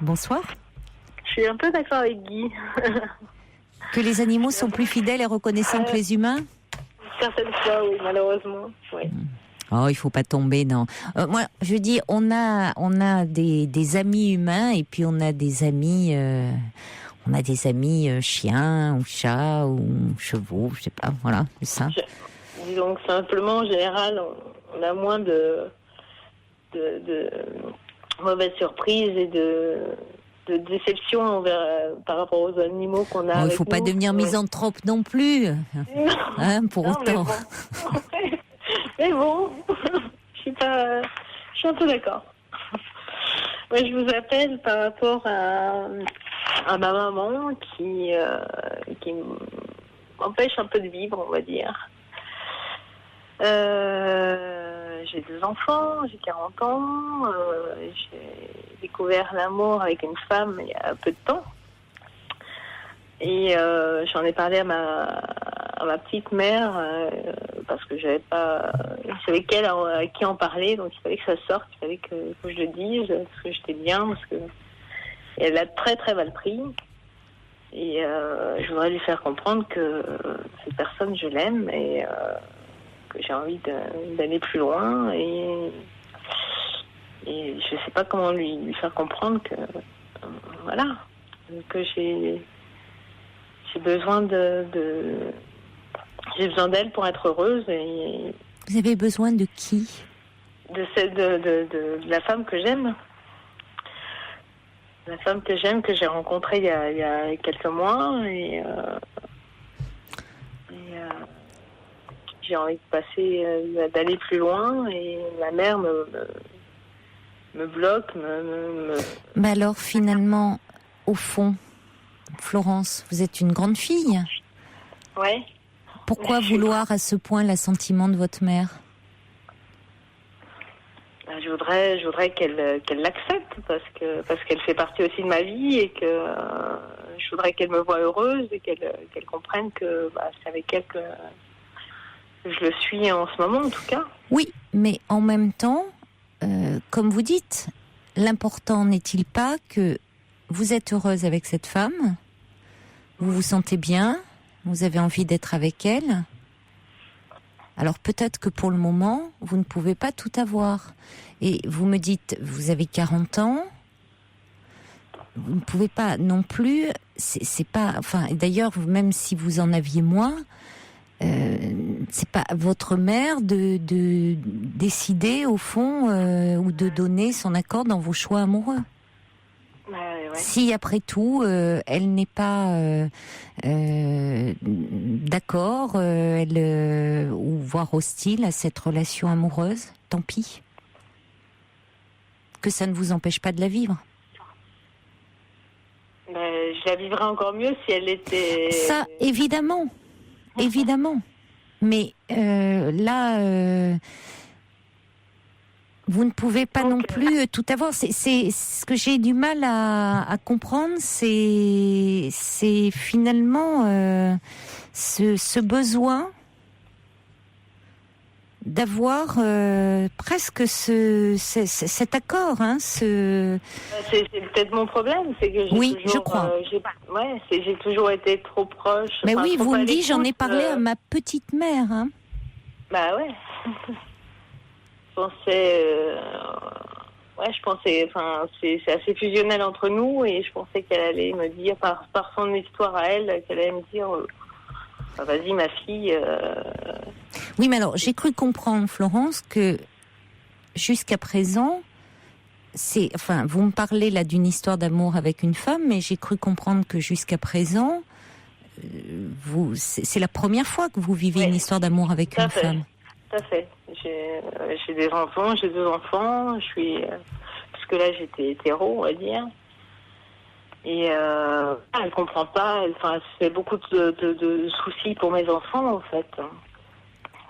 Bonsoir. Je suis un peu d'accord avec Guy. Que les animaux sont plus fidèles et reconnaissants que les humains ? Certaines fois, oui, malheureusement. Oui. Oh, il faut pas tomber dans. Moi, je dis, on a des amis humains et puis on a des amis chiens ou chats ou chevaux, je sais pas. Voilà, c'est ça. Donc simplement, en général, on a moins de mauvaises surprises et de déception par rapport aux animaux qu'on a. Il ne faut pas devenir misanthrope non plus. Pour autant. Mais bon, je suis un peu d'accord. Moi, je vous appelle par rapport à ma maman qui m'empêche un peu de vivre, on va dire. j'ai 2 enfants, j'ai 40 ans, j'ai découvert l'amour avec une femme il y a peu de temps. Et j'en ai parlé à ma petite mère parce que je savais qu'elle à qui en parler, donc il fallait que ça sorte, il fallait que je le dise, parce que j'étais bien, parce que elle l'a très très mal pris. Et je voudrais lui faire comprendre que cette personne, je l'aime et que j'ai envie d'aller plus loin. Et je sais pas comment lui faire comprendre que voilà, que j'ai besoin j'ai besoin d'elle pour être heureuse. Et Vous avez besoin de qui? De la femme que j'aime. La femme que j'aime, que j'ai rencontrée il y a quelques mois. Et j'ai envie de passer, d'aller plus loin. Et ma mère me bloque, Mais alors, finalement, au fond, Florence, vous êtes une grande fille. Ouais. Pourquoi vouloir à ce point l'assentiment de votre mère? Je voudrais qu'elle l'accepte parce qu'elle fait partie aussi de ma vie et que je voudrais qu'elle me voie heureuse et qu'elle comprenne que c'est avec elle que je le suis en ce moment en tout cas. Oui, mais en même temps, comme vous dites, l'important n'est-il pas que vous êtes heureuse avec cette femme, vous vous sentez bien, vous avez envie d'être avec elle. Alors peut-être que pour le moment, vous ne pouvez pas tout avoir. Et vous me dites, vous avez 40 ans, vous ne pouvez pas non plus, c'est pas, enfin, d'ailleurs, même si vous en aviez moins, c'est pas votre mère de décider au fond ou de donner son accord dans vos choix amoureux. Ouais. Si après tout elle n'est pas d'accord, ou voire hostile à cette relation amoureuse, tant pis. Que ça ne vous empêche pas de la vivre. Je la vivrais encore mieux si elle était... Ça, évidemment. Mais là, vous ne pouvez pas non plus tout avoir. C'est ce que j'ai du mal à comprendre, c'est finalement ce besoin d'avoir presque cet accord. C'est peut-être mon problème, c'est que je crois. J'ai toujours été trop proche. Mais oui, vous me dites, j'en ai parlé à ma petite mère. Bah ouais. Je pensais, c'est assez fusionnel entre nous et je pensais qu'elle allait me dire, par son histoire à elle, qu'elle allait me dire, vas-y ma fille. Oui, mais alors, j'ai cru comprendre, Florence, que jusqu'à présent, vous me parlez là d'une histoire d'amour avec une femme, mais j'ai cru comprendre que jusqu'à présent, c'est la première fois que vous vivez une histoire d'amour avec une femme. Tout à fait. J'ai des enfants, j'ai 2 enfants, parce que là j'étais hétéro, on va dire. Et elle comprend pas, elle se fait beaucoup de soucis pour mes enfants en fait.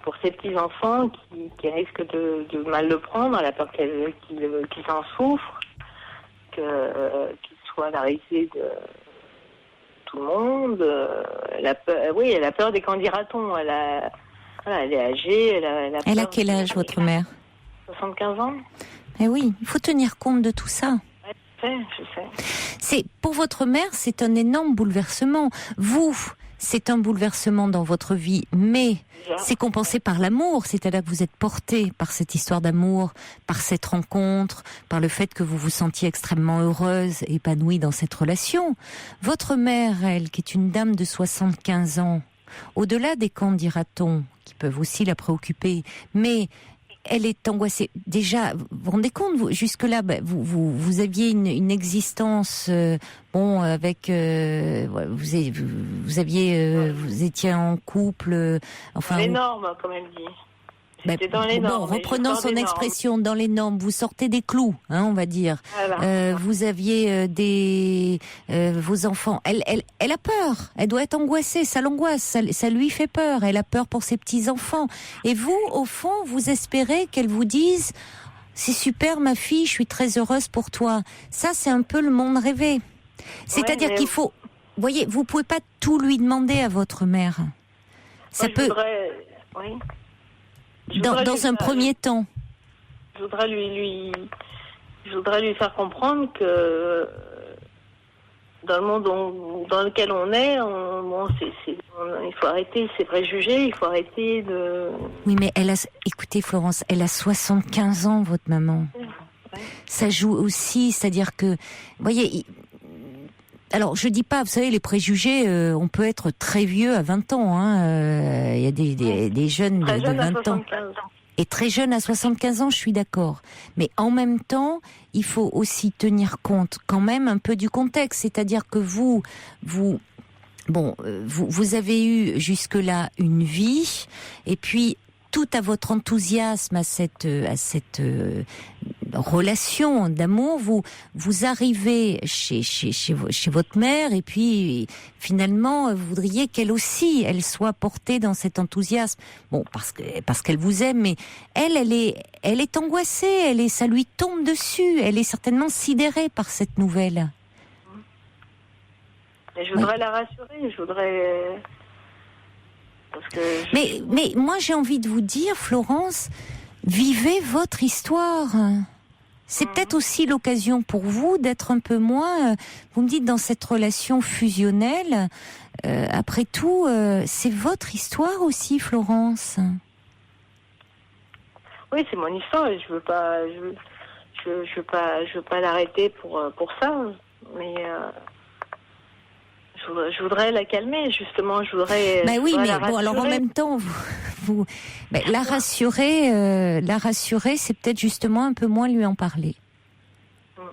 Pour ces petits-enfants qui risquent de mal le prendre, elle a peur qu'ils en souffrent, qu'ils soient la risée de tout le monde. Elle a peur des candidatons. Elle est âgée. Elle a quel âge, votre mère? 75 ans. Eh oui, il faut tenir compte de tout ça. Je sais. Pour votre mère, c'est un énorme bouleversement. Vous, c'est un bouleversement dans votre vie, mais c'est compensé par l'amour. C'est-à-dire que vous êtes porté par cette histoire d'amour, par cette rencontre, par le fait que vous vous sentiez extrêmement heureuse, épanouie dans cette relation. Votre mère, elle, qui est une dame de 75 ans, au-delà des camps, dira-t-on, qui peuvent aussi la préoccuper, mais elle est angoissée. Déjà, vous vous rendez compte, jusque-là, vous aviez une existence, avec, vous étiez en couple, énorme, comme elle dit. C'était dans les normes. Bon, reprenons son expression, dans les normes, vous sortez des clous, on va dire. Voilà. Vous aviez vos enfants. Elle a peur. Elle doit être angoissée. Ça l'angoisse. Ça lui fait peur. Elle a peur pour ses petits enfants. Et vous, au fond, vous espérez qu'elle vous dise c'est super, ma fille, je suis très heureuse pour toi. Ça, c'est un peu le monde rêvé. C'est-à-dire qu'il faut, vous voyez, vous pouvez pas tout lui demander à votre mère. Ça peut. Oui. Dans un premier temps. Je voudrais lui faire comprendre que dans le monde dans lequel on est, il faut arrêter ses préjugés, il faut arrêter de... Oui, mais écoutez Florence, elle a 75 ans, votre maman. Ouais. Ça joue aussi, c'est-à-dire que, vous voyez... Alors, je dis pas, vous savez, les préjugés, on peut être très vieux à 20 ans. Il y a des jeunes de 20 ans. Et très jeune à 75 ans, je suis d'accord. Mais en même temps, il faut aussi tenir compte quand même un peu du contexte. C'est-à-dire que vous avez eu jusque-là une vie, et puis tout à votre enthousiasme à cette relation d'amour, vous arrivez chez votre mère, et puis finalement vous voudriez qu'elle aussi elle soit portée dans cet enthousiasme. Bon, parce qu'elle vous aime, mais elle est angoissée, ça lui tombe dessus, elle est certainement sidérée par cette nouvelle. Et je voudrais la rassurer, Mais moi j'ai envie de vous dire, Florence, vivez votre histoire. C'est peut-être aussi l'occasion pour vous d'être un peu moins, vous me dites, dans cette relation fusionnelle. Après tout, c'est votre histoire aussi, Florence. Oui, c'est mon histoire et je veux pas l'arrêter pour ça. Mais je voudrais la calmer, justement. Oui, mais bon, alors en même temps, la rassurer, c'est peut-être justement un peu moins lui en parler. Ouais.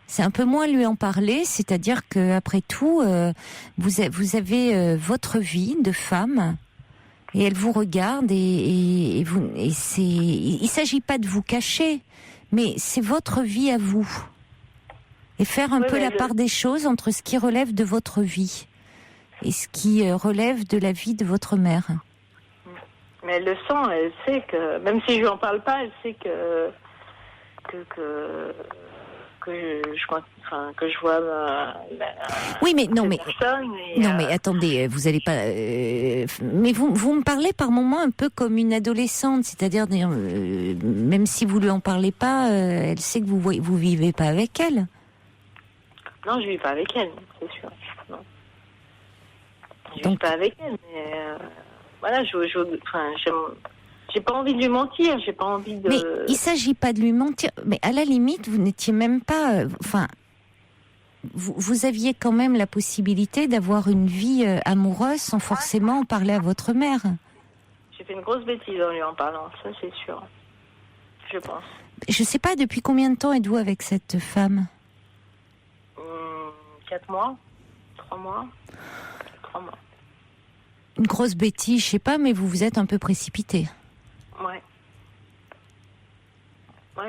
C'est un peu moins lui en parler, c'est-à-dire que après tout, vous avez votre vie de femme. Et elle vous regarde il s'agit pas de vous cacher, mais c'est votre vie à vous. Et faire un peu la part des choses entre ce qui relève de votre vie et ce qui relève de la vie de votre mère. Mais elle le sent, elle sait que, même si je lui en parle pas, elle sait que je vois oui, mais non, mais attendez, vous allez pas. Mais vous me parlez par moments un peu comme une adolescente, c'est-à-dire même si vous lui en parlez pas, elle sait que vous vivez pas avec elle. Non, je vis pas avec elle, c'est sûr. Non. Je vis pas avec elle, mais voilà, j'ai pas envie de lui mentir, j'ai pas envie de... Mais il s'agit pas de lui mentir, mais à la limite, vous n'étiez même pas... vous aviez quand même la possibilité d'avoir une vie amoureuse sans forcément en parler à votre mère. J'ai fait une grosse bêtise en lui en parlant, ça c'est sûr. Je pense. Je sais pas, depuis combien de temps êtes-vous avec cette femme ? 4 mois, 3 mois. Une grosse bêtise, je sais pas, mais vous vous êtes un peu précipité. Ouais. Oui,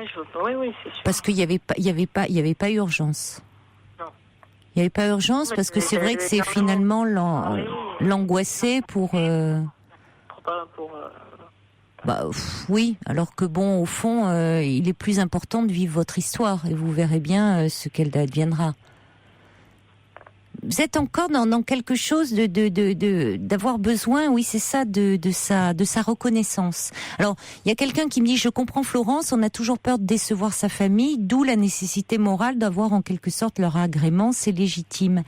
c'est sûr. Parce qu'il y avait pas urgence. Non. Il y avait pas urgence parce que c'est vrai que c'est finalement l'angoisser pour. Oui, alors que bon, au fond, il est plus important de vivre votre histoire et vous verrez bien ce qu'elle adviendra. Vous êtes encore dans quelque chose d'avoir besoin, oui, c'est ça, de sa reconnaissance. Alors, il y a quelqu'un qui me dit, je comprends Florence, on a toujours peur de décevoir sa famille, d'où la nécessité morale d'avoir en quelque sorte leur agrément, c'est légitime.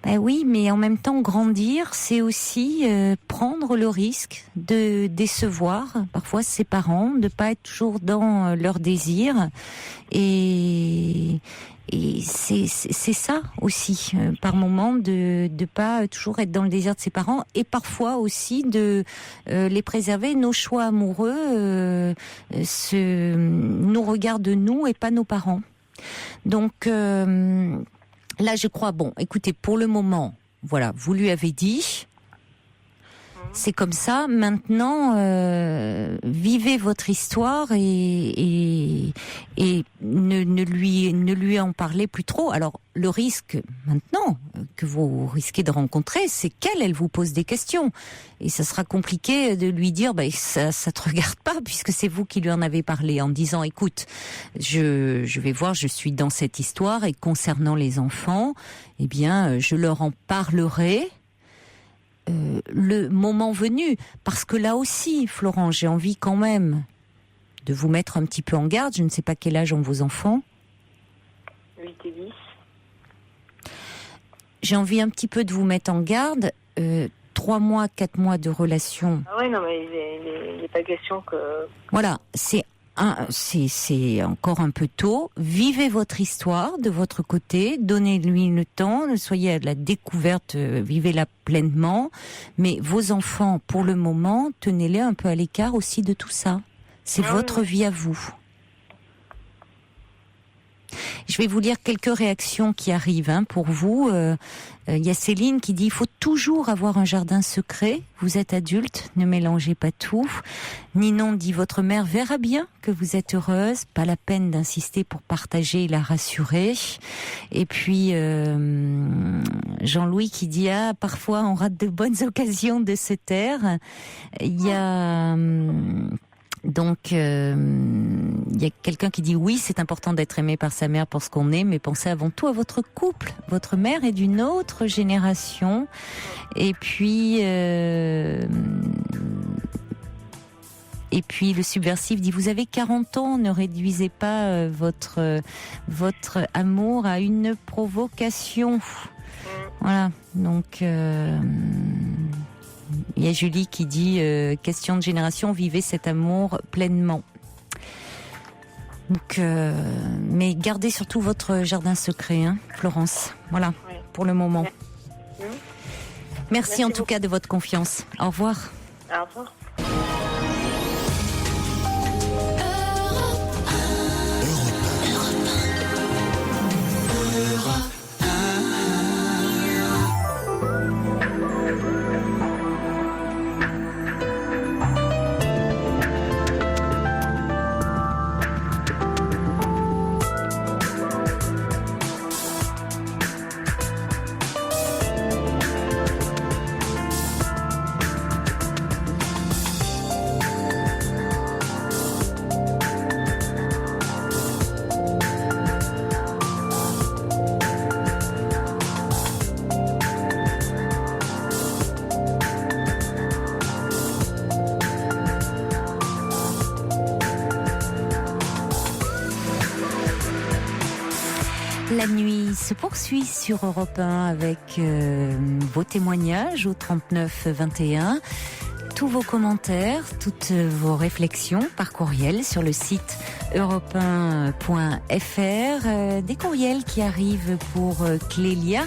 Ben oui, mais en même temps, grandir, c'est aussi prendre le risque de décevoir parfois ses parents, de pas être toujours dans leurs désirs, et c'est ça aussi, par moment, de pas toujours être dans le désir de ses parents, et parfois aussi de les préserver. Nos choix amoureux nous regardent nous et pas nos parents. Donc là, je crois, bon, écoutez, pour le moment, voilà, vous lui avez dit. C'est comme ça. Maintenant, vivez votre histoire et ne lui en parlez plus trop. Alors, le risque maintenant que vous risquez de rencontrer, c'est qu'elle vous pose des questions. Et ça sera compliqué de lui dire, ça te regarde pas, puisque c'est vous qui lui en avez parlé, en disant, écoute, je vais voir, je suis dans cette histoire, et concernant les enfants, eh bien, je leur en parlerai le moment venu. Parce que là aussi, Florent, j'ai envie quand même de vous mettre un petit peu en garde. Je ne sais pas quel âge ont vos enfants. 8 et 10. J'ai envie un petit peu de vous mettre en garde. 3 mois, 4 mois de relation. Ah ouais, non, mais il n'est pas question que... Voilà, c'est encore un peu tôt. Vivez votre histoire de votre côté, donnez-lui le temps, soyez à la découverte, vivez-la pleinement. Mais vos enfants, pour le moment, tenez-les un peu à l'écart aussi de tout ça. C'est votre vie à vous. Je vais vous lire quelques réactions qui arrivent pour vous. Y a Céline qui dit « Il faut toujours avoir un jardin secret. Vous êtes adulte, ne mélangez pas tout. » Ninon dit « Votre mère verra bien que vous êtes heureuse. Pas la peine d'insister pour partager et la rassurer. » Et puis Jean-Louis qui dit « Ah, parfois on rate de bonnes occasions de se taire. » Il y a... Donc, il y a quelqu'un qui dit oui, c'est important d'être aimé par sa mère pour ce qu'on est, mais pensez avant tout à votre couple. Votre mère est d'une autre génération. Et puis le subversif dit vous avez 40 ans, ne réduisez pas votre amour à une provocation. Voilà. Donc il y a Julie qui dit question de génération, vivez cet amour pleinement. Donc, mais gardez surtout votre jardin secret, Florence. Voilà, pour le moment. Merci en tout cas de votre confiance. Au revoir. Au revoir. La nuit se poursuit sur Europe 1 avec vos témoignages au 39 21. Tous vos commentaires, toutes vos réflexions par courriel sur le site europe1.fr. Des courriels qui arrivent pour Clélia,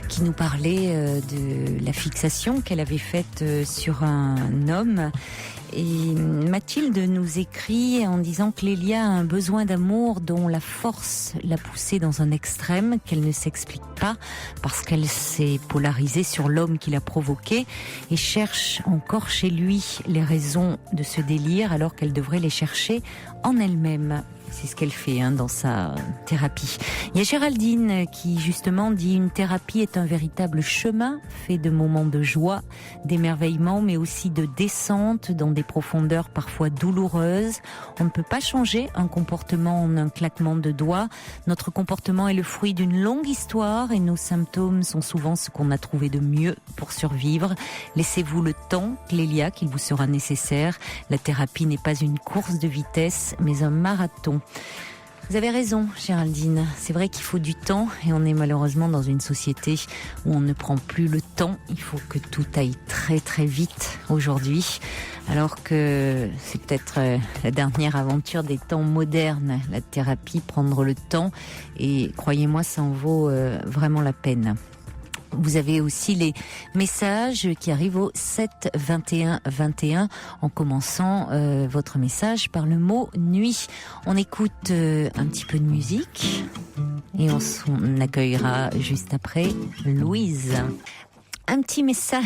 qui nous parlait de la fixation qu'elle avait faite sur un homme. Et Mathilde nous écrit en disant que Clélia a un besoin d'amour dont la force l'a poussée dans un extrême qu'elle ne s'explique pas parce qu'elle s'est polarisée sur l'homme qui l'a provoqué et cherche encore chez lui les raisons de ce délire alors qu'elle devrait les chercher en elle-même. C'est ce qu'elle fait dans sa thérapie. Il y a Géraldine qui justement dit une thérapie est un véritable chemin fait de moments de joie, d'émerveillement, mais aussi de descente dans des profondeurs parfois douloureuses. On ne peut pas changer un comportement en un claquement de doigts. Notre comportement est le fruit d'une longue histoire et nos symptômes sont souvent ce qu'on a trouvé de mieux pour survivre. Laissez-vous le temps, Clélia, qu'il vous sera nécessaire. La thérapie n'est pas une course de vitesse, mais un marathon. Vous avez raison, Géraldine. C'est vrai qu'il faut du temps et on est malheureusement dans une société où on ne prend plus le temps. Il faut que tout aille très très vite aujourd'hui. Alors que c'est peut-être la dernière aventure des temps modernes, la thérapie, prendre le temps. Et croyez-moi, ça en vaut vraiment la peine. Vous avez aussi les messages qui arrivent au 7 21 21 en commençant votre message par le mot nuit. On écoute un petit peu de musique et on accueillera juste après Louise. Un petit message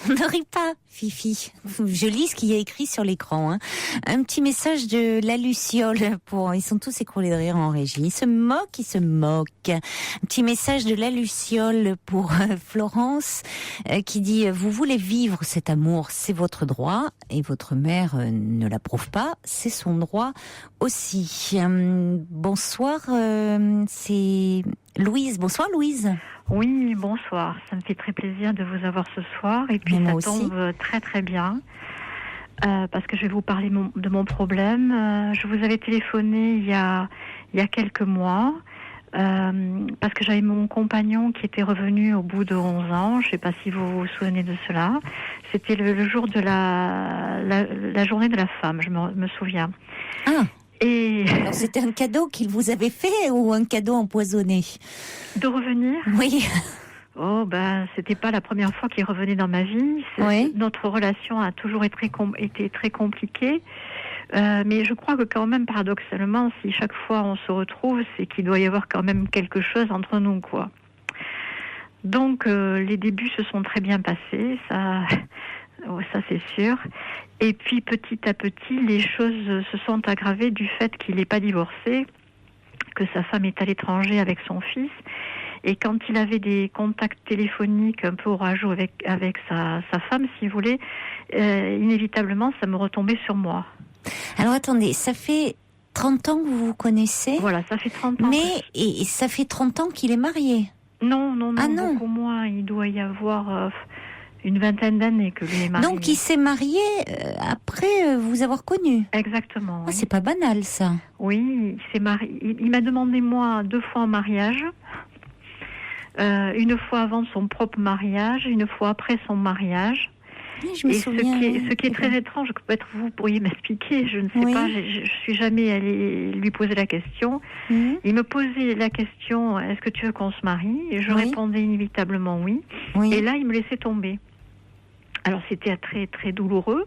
Ne ris pas, Fifi. Je lis ce qu'il y a écrit sur l'écran. Un petit message de la Luciole ils sont tous écroulés de rire en régie. Ils se moquent. Un petit message de la Luciole pour Florence qui dit vous voulez vivre cet amour, c'est votre droit et votre mère ne l'approuve pas, c'est son droit aussi. Bonsoir, c'est Louise. Bonsoir Louise. Oui, bonsoir. Ça me fait très plaisir de vous avoir ce soir. Et puis ça tombe très très bien. Parce que je vais vous parler de mon problème. Je vous avais téléphoné il y a quelques mois. Parce que j'avais mon compagnon qui était revenu au bout de 11 ans. Je ne sais pas si vous vous souvenez de cela. C'était le jour de la journée de la femme, je me souviens. Ah. Alors c'était un cadeau qu'il vous avait fait ou un cadeau empoisonné? De revenir? Oui. Oh c'était pas la première fois qu'il revenait dans ma vie. Oui. Notre relation a toujours été très compliquée. Mais je crois que quand même, paradoxalement, si chaque fois on se retrouve, c'est qu'il doit y avoir quand même quelque chose entre nous, quoi. Donc les débuts se sont très bien passés, ça c'est sûr. Et puis petit à petit, les choses se sont aggravées du fait qu'il n'est pas divorcé, que sa femme est à l'étranger avec son fils. Et quand il avait des contacts téléphoniques un peu orageux avec sa femme, si vous voulez, inévitablement, ça me retombait sur moi. Alors attendez, ça fait 30 ans que vous vous connaissez? Voilà, ça fait 30 ans. Mais et ça fait 30 ans qu'il est marié? Non, beaucoup moins. Il doit y avoir une vingtaine d'années que lui est marié. Donc il s'est marié après vous avoir connu? Exactement. Oui. C'est pas banal ça. Oui, il s'est marié. Il m'a demandé moi 2 fois en mariage. Une fois avant son propre mariage, une fois après son mariage. Oui, je me souviens. Ce qui est très étrange, peut-être vous pourriez m'expliquer, je ne sais pas, je suis jamais allée lui poser la question. Il me posait la question, est-ce que tu veux qu'on se marie? Et je répondais inévitablement oui. Et là, il me laissait tomber. Alors, c'était très, très douloureux.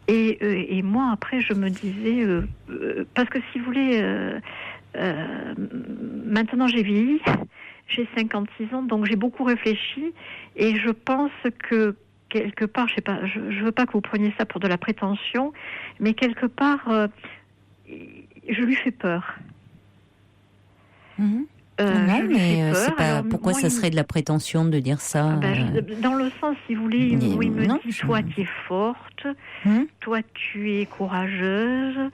Et moi, après, je me disais, parce que si vous voulez, maintenant j'ai vieilli, j'ai 56 ans, donc j'ai beaucoup réfléchi, et je pense que quelque part, je sais pas, je veux pas que vous preniez ça pour de la prétention, mais quelque part, je lui fais peur. Non, mais c'est pas. Alors, pourquoi ça serait de la prétention de dire ça? Dans le sens, si vous voulez, où il me dit toi tu es forte, toi tu es courageuse,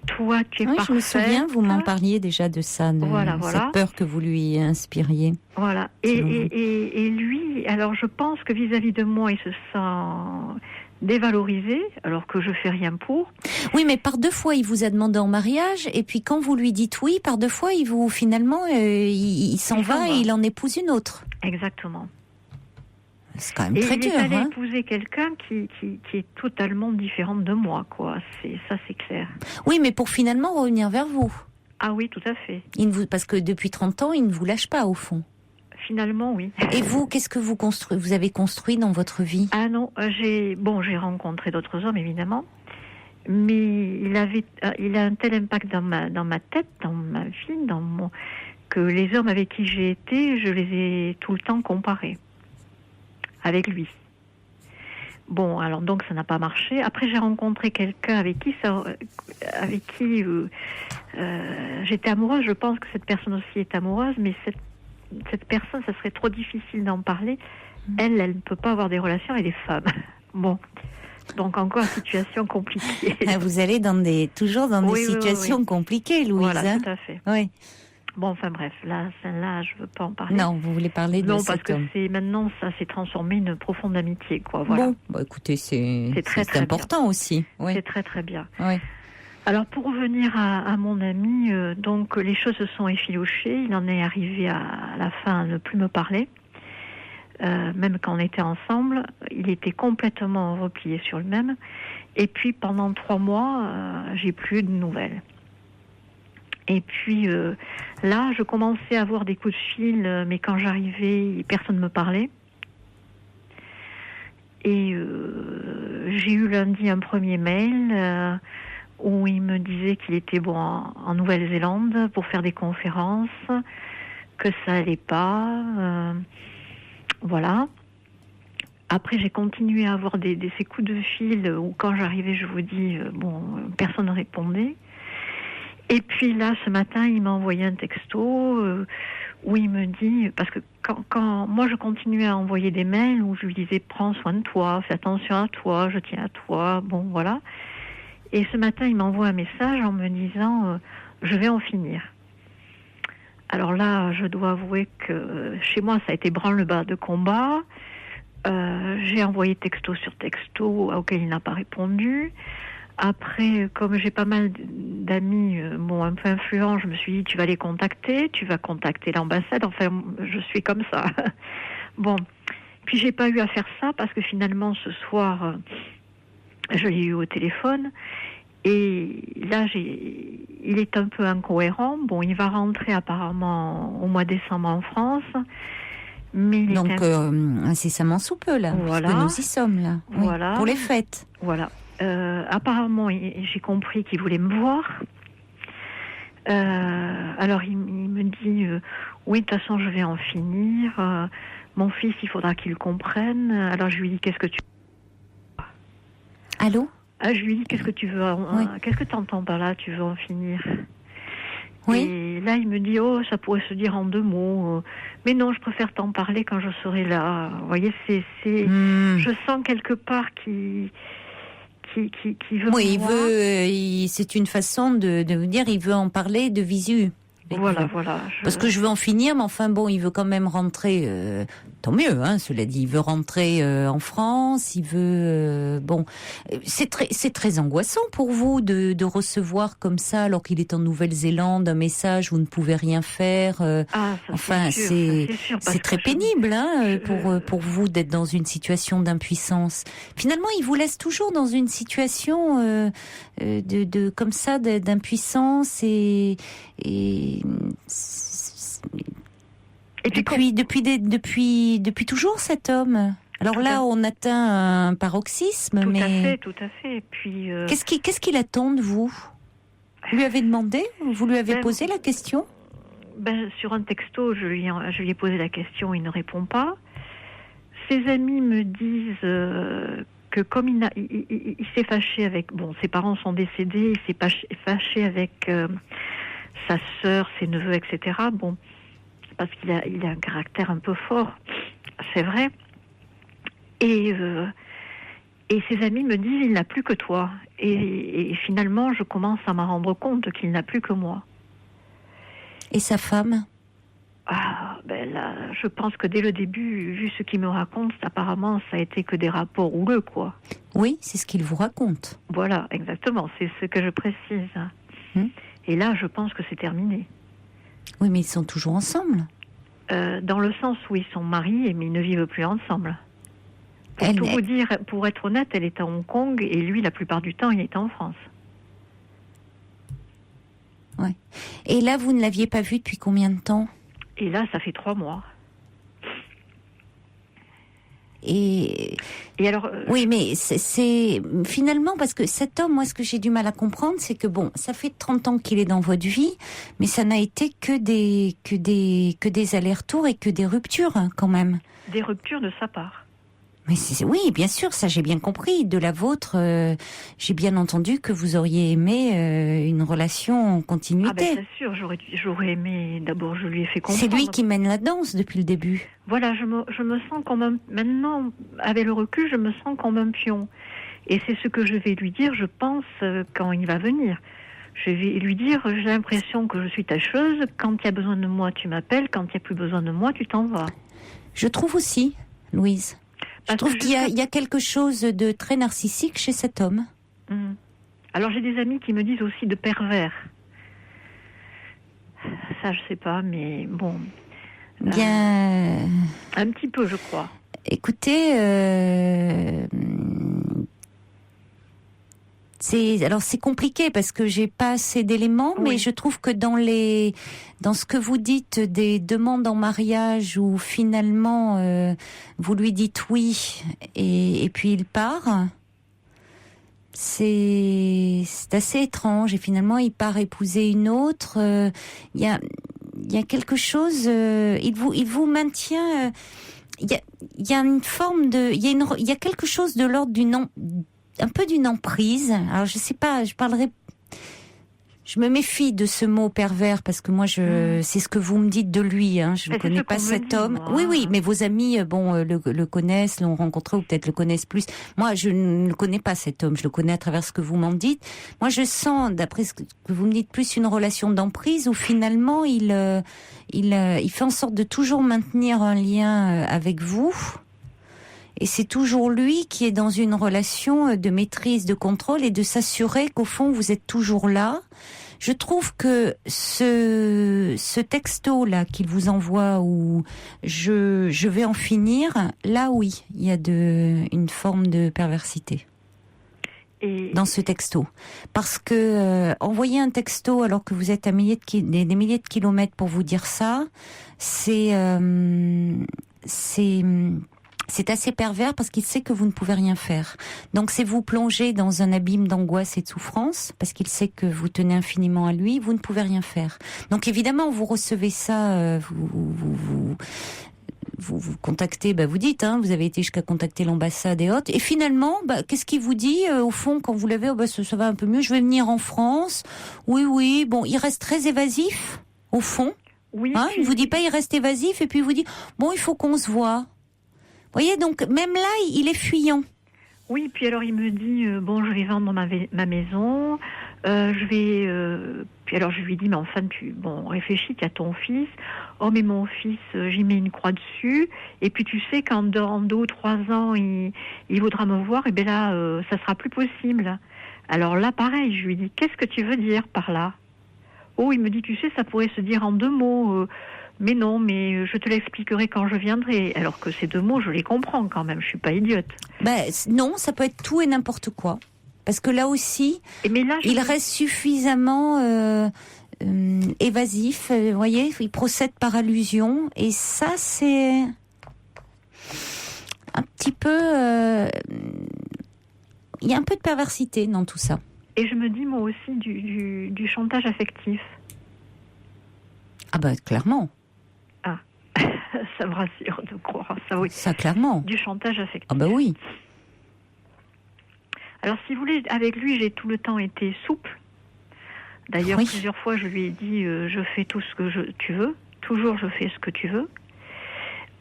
toi tu es parfaite. Je me souviens, vous m'en parliez déjà de ça, cette peur que vous lui inspiriez. Voilà. Et lui, alors je pense que vis-à-vis de moi, il se sent dévalorisé, alors que je fais rien pour. Oui, mais par 2 fois, il vous a demandé en mariage, et puis quand vous lui dites oui, par 2 fois, il vous finalement, il s'en va et il en épouse une autre. Exactement. C'est quand même très dur. Il est allé épouser quelqu'un qui est totalement différente de moi, quoi. C'est clair. Oui, mais pour finalement revenir vers vous. Ah oui, tout à fait. Parce que depuis 30 ans, il ne vous lâche pas, au fond. Finalement, oui. Et vous, qu'est-ce que vous avez construit dans votre vie? Ah non, j'ai rencontré d'autres hommes, évidemment. Mais il a un tel impact dans ma tête, dans ma vie, que les hommes avec qui j'ai été, je les ai tout le temps comparés avec lui. Bon, alors donc ça n'a pas marché. Après, j'ai rencontré quelqu'un avec qui j'étais amoureuse. Je pense que cette personne aussi est amoureuse, mais cette personne, ça serait trop difficile d'en parler. Elle ne peut pas avoir des relations avec des femmes. Bon. Donc encore situation compliquée. Vous allez toujours dans des situations compliquées, Louise. Voilà, tout à fait. Oui. Bon, enfin bref, celle-là, je veux pas en parler. Non, vous voulez parler de cet homme. Non, parce que maintenant, ça s'est transformé en une profonde amitié, quoi. Voilà. Bon, écoutez, c'est très important bien. Aussi. Oui. C'est très très bien. Oui. Alors pour revenir à mon ami, donc les choses se sont effilochées. Il en est arrivé à la fin à ne plus me parler. Même quand on était ensemble, il était complètement replié sur lui-même. Et puis pendant 3 mois, j'ai plus de nouvelles. Et puis là, je commençais à avoir des coups de fil, mais quand j'arrivais, personne ne me parlait. Et j'ai eu lundi un premier mail où il me disait qu'il était en Nouvelle-Zélande pour faire des conférences, que ça allait pas. Voilà. Après, j'ai continué à avoir ces coups de fil où quand j'arrivais, je vous dis, personne ne répondait. Et puis là, ce matin, il m'a envoyé un texto où il me dit, parce que quand moi je continuais à envoyer des mails où je lui disais prends soin de toi, fais attention à toi, je tiens à toi, bon voilà. Et ce matin, il m'envoie un message en me disant je vais en finir. Alors là, je dois avouer que chez moi, ça a été branle-bas de combat. J'ai envoyé texto sur texto auquel il n'a pas répondu. Après, comme j'ai pas mal d'amis un peu influents, je me suis dit tu vas les contacter, tu vas contacter l'ambassade. Enfin, je suis comme ça. Bon, puis j'ai pas eu à faire ça parce que finalement ce soir, je l'ai eu au téléphone et là il est un peu incohérent. Bon, il va rentrer apparemment au mois de décembre en France. Mais donc incessamment sous peu là, voilà. Parce que nous y sommes là, Voilà. Pour les fêtes. Voilà. Apparemment, j'ai compris qu'il voulait me voir. Alors il me dit oui, de toute façon, je vais en finir. Mon fils, il faudra qu'il comprenne. Alors je lui dis qu'est-ce que tu... Allô? Je lui dis qu'est-ce que tu veux, Oui. qu'est-ce que tu entends par là, tu veux en finir? Oui. Et là, il me dit ça pourrait se dire en 2 mots. Mais non, je préfère t'en parler quand je serai là. Vous voyez, je sens quelque part qui veut. Oui, c'est une façon de vous dire, il veut en parler de visu. Voilà. Parce que je veux en finir, mais enfin bon, il veut quand même rentrer. Tant mieux, cela dit. Il veut rentrer en France. Il veut. C'est très angoissant pour vous de recevoir comme ça, alors qu'il est en Nouvelle-Zélande, un message où vous ne pouvez rien faire. C'est très pénible, pour vous d'être dans une situation d'impuissance. Finalement, il vous laisse toujours dans une situation comme ça d'impuissance et depuis toujours cet homme. Alors là, on atteint un paroxysme, Tout à fait. Puis qu'est-ce qu'il attend de vous? Vous lui avez demandé? Vous lui avez posé la question? Sur un texto, je lui ai posé la question, il ne répond pas. Ses amis me disent que comme il s'est fâché avec... Bon, ses parents sont décédés, il s'est fâché avec sa sœur, ses neveux, etc. Bon, parce qu'il a un caractère un peu fort, c'est vrai. Et ses amis me disent il n'a plus que toi. Et finalement, je commence à m'en rendre compte qu'il n'a plus que moi. Et sa femme? Là, je pense que dès le début, vu ce qu'il me raconte, apparemment, ça a été que des rapports houleux, quoi. Oui, c'est ce qu'il vous raconte. Voilà, exactement, c'est ce que je précise. Et là, je pense que c'est terminé. Oui, mais ils sont toujours ensemble. Dans le sens où ils sont mariés, mais ils ne vivent plus ensemble. Vous dire, pour être honnête, elle est à Hong Kong et lui, la plupart du temps, il est en France. Ouais. Et là, vous ne l'aviez pas vu depuis combien de temps? Et là, ça fait 3 mois. Et alors oui, mais c'est finalement parce que cet homme, moi, ce que j'ai du mal à comprendre, c'est que bon, ça fait 30 ans qu'il est dans votre vie, mais ça n'a été que des allers-retours et que des ruptures, quand même. Des ruptures de sa part. Mais oui, bien sûr, ça j'ai bien compris. De la vôtre, j'ai bien entendu que vous auriez aimé une relation en continuité. C'est sûr, j'aurais aimé. D'abord, je lui ai fait comprendre. C'est lui qui mène la danse depuis le début. Voilà, je me sens comme un... Maintenant, avec le recul, je me sens comme un pion. Et c'est ce que je vais lui dire, je pense, quand il va venir. Je vais lui dire, j'ai l'impression que je suis tâcheuse. Quand il y a besoin de moi, tu m'appelles. Quand il n'y a plus besoin de moi, tu t'en vas. Je trouve aussi, Louise. Je trouve qu'il y a quelque chose de très narcissique chez cet homme. Alors j'ai des amis qui me disent aussi de pervers. Ça, je sais pas, mais bon. Bien. Un petit peu, je crois. Écoutez, c'est compliqué parce que j'ai pas assez d'éléments, oui. Mais je trouve que dans ce que vous dites des demandes en mariage où finalement vous lui dites oui et puis il part, c'est assez étrange et finalement il part épouser une autre. Il y a quelque chose. Il vous maintient. il y a une forme de, il y a quelque chose de l'ordre un peu d'une emprise. Alors je sais pas, je me méfie de ce mot pervers parce que moi c'est ce que vous me dites de lui, hein. Je ne connais pas cet homme. Moi. Oui, mais vos amis, le connaissent, l'ont rencontré ou peut-être le connaissent plus. Moi, je ne le connais pas cet homme. Je le connais à travers ce que vous m'en dites. Moi, je sens, d'après ce que vous me dites, plus une relation d'emprise où finalement il fait en sorte de toujours maintenir un lien avec vous. Et c'est toujours lui qui est dans une relation de maîtrise, de contrôle et de s'assurer qu'au fond, vous êtes toujours là. Je trouve que ce texto-là qu'il vous envoie où je vais en finir, là oui, il y a une forme de perversité. Dans ce texto. Parce que envoyer un texto alors que vous êtes à des milliers de kilomètres pour vous dire ça, c'est assez pervers parce qu'il sait que vous ne pouvez rien faire. Donc c'est vous plonger dans un abîme d'angoisse et de souffrance parce qu'il sait que vous tenez infiniment à lui, vous ne pouvez rien faire. Donc évidemment, vous recevez ça, vous contactez, vous dites, hein, vous avez été jusqu'à contacter l'ambassade et autres. Et finalement, qu'est-ce qu'il vous dit au fond quand vous l'avez, ça va un peu mieux, je vais venir en France. Oui, bon, il reste très évasif au fond. Oui. Hein, il vous dit pas, il reste évasif et puis il vous dit, bon, il faut qu'on se voit. Vous voyez, donc même là, il est fuyant. Oui, puis alors il me dit, je vais vendre ma maison, puis alors je lui dis, mais enfin, réfléchis, tu as ton fils. Oh, mais mon fils, j'y mets une croix dessus. Et puis tu sais, quand dans 2 ou 3 ans, il voudra me voir, et bien là, ça sera plus possible. Alors là, pareil, je lui dis, qu'est-ce que tu veux dire par là? Oh, il me dit, tu sais, ça pourrait se dire en 2 mots. Mais non, mais je te l'expliquerai quand je viendrai. Alors que ces 2 mots, je les comprends quand même. Je suis pas idiote. Non, ça peut être tout et n'importe quoi. Parce que là aussi, il reste suffisamment évasif. Vous voyez, il procède par allusion. Et ça, c'est un petit peu... il y a un peu de perversité dans tout ça. Et je me dis, moi aussi, du chantage affectif. Ah clairement. Ça me rassure de croire ça, oui. Ça, clairement. Du chantage affectif. Ah oui. Alors, si vous voulez, avec lui, j'ai tout le temps été souple. D'ailleurs, plusieurs fois, je lui ai dit, je fais tout ce que tu veux. Toujours, je fais ce que tu veux.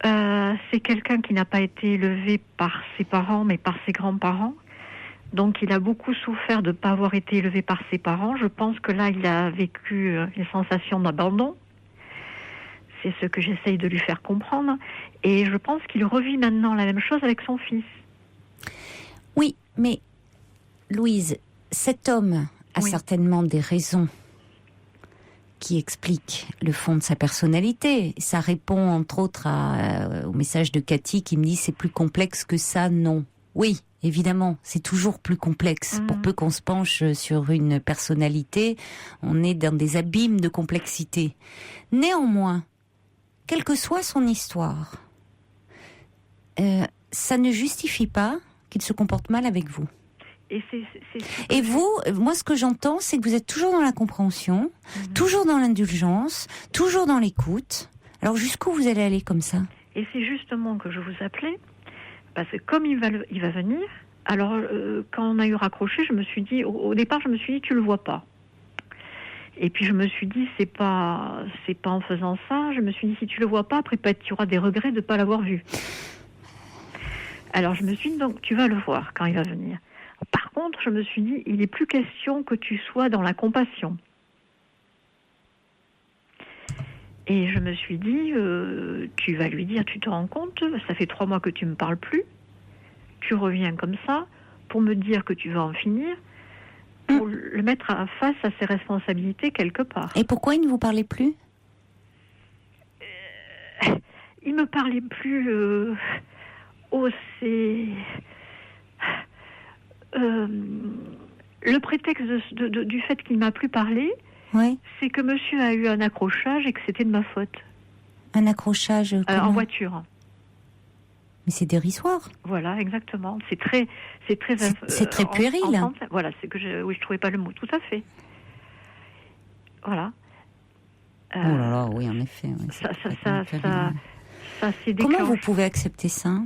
C'est quelqu'un qui n'a pas été élevé par ses parents, mais par ses grands-parents. Donc, il a beaucoup souffert de ne pas avoir été élevé par ses parents. Je pense que là, il a vécu une sensation d'abandon. C'est ce que j'essaye de lui faire comprendre. Et je pense qu'il revit maintenant la même chose avec son fils. Oui, mais Louise, cet homme a certainement des raisons qui expliquent le fond de sa personnalité. Ça répond entre autres au message de Cathy qui me dit c'est plus complexe que ça, non. Oui, évidemment, c'est toujours plus complexe. Pour peu qu'on se penche sur une personnalité, on est dans des abîmes de complexité. Néanmoins, quelle que soit son histoire, ça ne justifie pas qu'il se comporte mal avec vous. Et vous, moi ce que j'entends, c'est que vous êtes toujours dans la compréhension, toujours dans l'indulgence, toujours dans l'écoute. Alors jusqu'où vous allez aller comme ça? Et c'est justement que je vous appelais, parce que comme il va venir, alors quand on a eu raccroché, je me suis dit, au départ je me suis dit, tu le vois pas. Et puis je me suis dit, c'est pas en faisant ça. Je me suis dit, si tu le vois pas, après peut-être tu auras des regrets de pas l'avoir vu. Alors je me suis dit, donc tu vas le voir quand il va venir. Par contre, je me suis dit, il n'est plus question que tu sois dans la compassion. Et je me suis dit, tu vas lui dire, tu te rends compte, ça fait 3 mois que tu me parles plus. Tu reviens comme ça pour me dire que tu vas en finir. Pour le mettre face à ses responsabilités quelque part. Et pourquoi il ne vous parlait plus? Il me parlait plus. Le prétexte du fait qu'il m'a plus parlé, c'est que monsieur a eu un accrochage et que c'était de ma faute. Un accrochage en voiture. Mais c'est dérisoire. Voilà, exactement. C'est très puéril. Voilà, je trouvais pas le mot. Tout à fait. Voilà. Oh là là, oui, en effet. ça s'est déclenché. Comment vous pouvez accepter ça?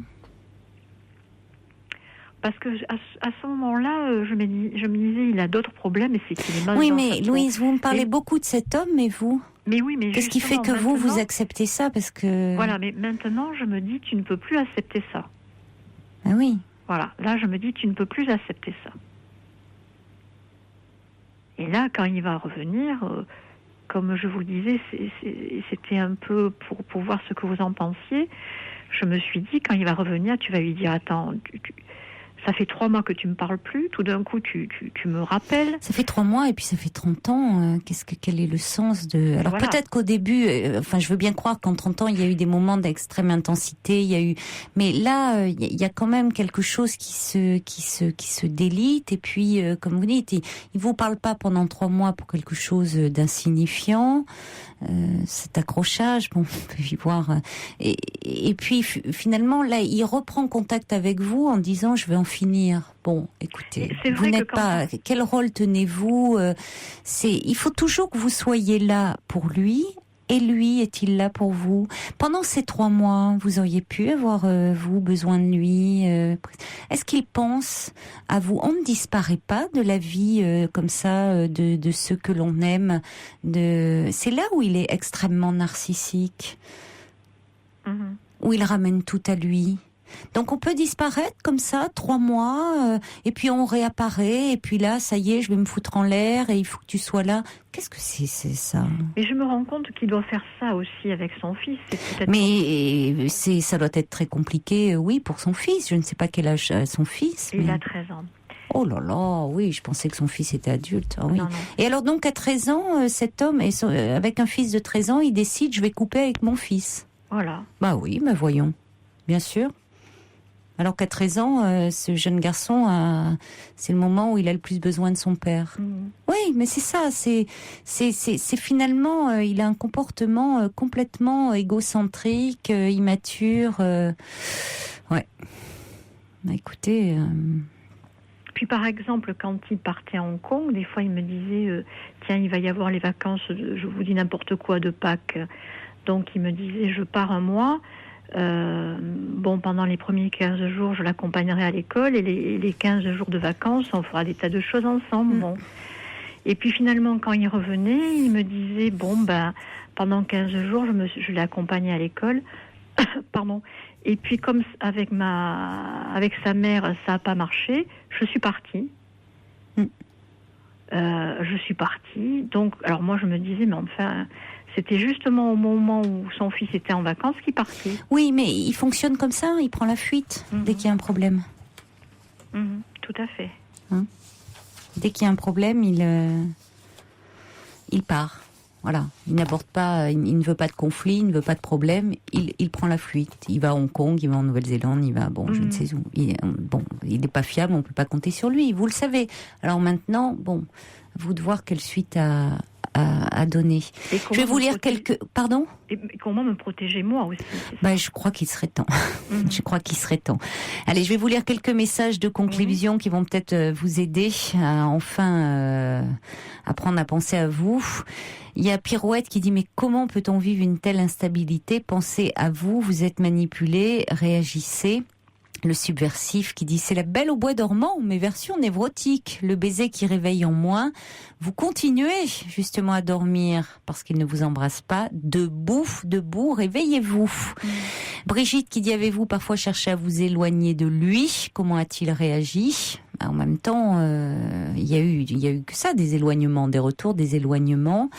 Parce que à ce moment-là, je me disais, il a d'autres problèmes et c'est qu'il est mal. Oui, dans mais sa peau. Louise, vous me parlez beaucoup de cet homme, mais vous? Mais oui, mais qu'est-ce qui fait que vous acceptez ça? Parce que voilà, mais maintenant, je me dis, tu ne peux plus accepter ça. Ah oui. Voilà, là, je me dis, tu ne peux plus accepter ça. Et là, quand il va revenir, comme je vous le disais, c'était un peu pour voir ce que vous en pensiez. Je me suis dit, quand il va revenir, tu vas lui dire, attends, ça fait 3 mois que tu me parles plus, tout d'un coup tu me rappelles. Ça fait 3 mois et puis ça fait 30 ans. Quel est le sens de... Alors voilà. Peut-être qu'au début, je veux bien croire qu'en 30 ans, il y a eu des moments d'extrême intensité, mais là, il y a quand même quelque chose qui se délite. Et puis, comme vous dites, il vous parle pas pendant 3 mois pour quelque chose d'insignifiant. Cet accrochage, bon, on peut y voir. Et puis finalement, là, il reprend contact avec vous en disant, je vais en finir. Bon, écoutez, vous n'êtes pas. Quel rôle tenez-vous? Il faut toujours que vous soyez là pour lui. Et lui, est-il là pour vous? Pendant ces 3 mois, vous auriez pu avoir, vous, besoin de lui. Est-ce qu'il pense à vous? On ne disparaît pas de la vie comme ça, de ceux que l'on aime. C'est là où il est extrêmement narcissique. Où il ramène tout à lui. Donc on peut disparaître comme ça 3 mois et puis on réapparaît et puis là ça y est, je vais me foutre en l'air et il faut que tu sois là. Qu'est-ce que c'est ça? Et je me rends compte qu'il doit faire ça aussi avec son fils. Mais ça doit être très compliqué, oui, pour son fils. Je ne sais pas quel âge a son fils. Il a 13 ans. Oh là là, oui, je pensais que son fils était adulte. Ah, oui. Non. Et alors donc à 13 ans, cet homme, avec un fils de 13 ans, il décide, je vais couper avec mon fils. Voilà. Bah oui, mais voyons, bien sûr. Alors qu'à 13 ans, ce jeune garçon, c'est le moment où il a le plus besoin de son père. Oui, mais c'est ça, c'est finalement, il a un comportement complètement égocentrique, immature. Ouais. Bah, écoutez... Puis par exemple, quand il partait à Hong Kong, des fois il me disait, tiens, il va y avoir les vacances, je vous dis n'importe quoi, de Pâques. Donc il me disait, je pars un mois... pendant les premiers 15 jours, je l'accompagnerai à l'école et les 15 jours de vacances, on fera des tas de choses ensemble. Bon. Et puis finalement, quand il revenait, il me disait, pendant 15 jours, je l'ai accompagné à l'école. Pardon. Et puis comme avec sa mère, ça n'a pas marché, je suis partie. Je suis partie. Donc, alors moi, je me disais, mais enfin... C'était justement au moment où son fils était en vacances qu'il partait. Oui, mais il fonctionne comme ça, il prend la fuite dès qu'il y a un problème. Tout à fait. Dès qu'il y a un problème, il part. Voilà, il n'aborde pas, il ne veut pas de conflit, il ne veut pas de problème, il prend la fuite. Il va à Hong Kong, il va en Nouvelle-Zélande, il va, je ne sais où. Il n'est pas fiable, on ne peut pas compter sur lui, vous le savez. Alors maintenant, vous de voir quelle suite à donner. Je vais vous lire quelques... Pardon ? Et comment me protéger moi aussi? Je crois qu'il serait temps. Je crois qu'il serait temps. Allez, je vais vous lire quelques messages de conclusion qui vont peut-être vous aider à enfin apprendre à penser à vous. Il y a Pirouette qui dit, mais comment peut-on vivre une telle instabilité? Pensez à vous, vous êtes manipulé, réagissez. Le subversif qui dit, c'est la belle au bois dormant, mais version névrotique. Le baiser qui réveille en moi. Vous continuez justement à dormir parce qu'il ne vous embrasse pas. Debout, réveillez-vous. Brigitte qui dit, avez-vous parfois cherché à vous éloigner de lui? Comment a-t-il réagi? En même temps, il y a eu que ça, des éloignements, des retours, des éloignements.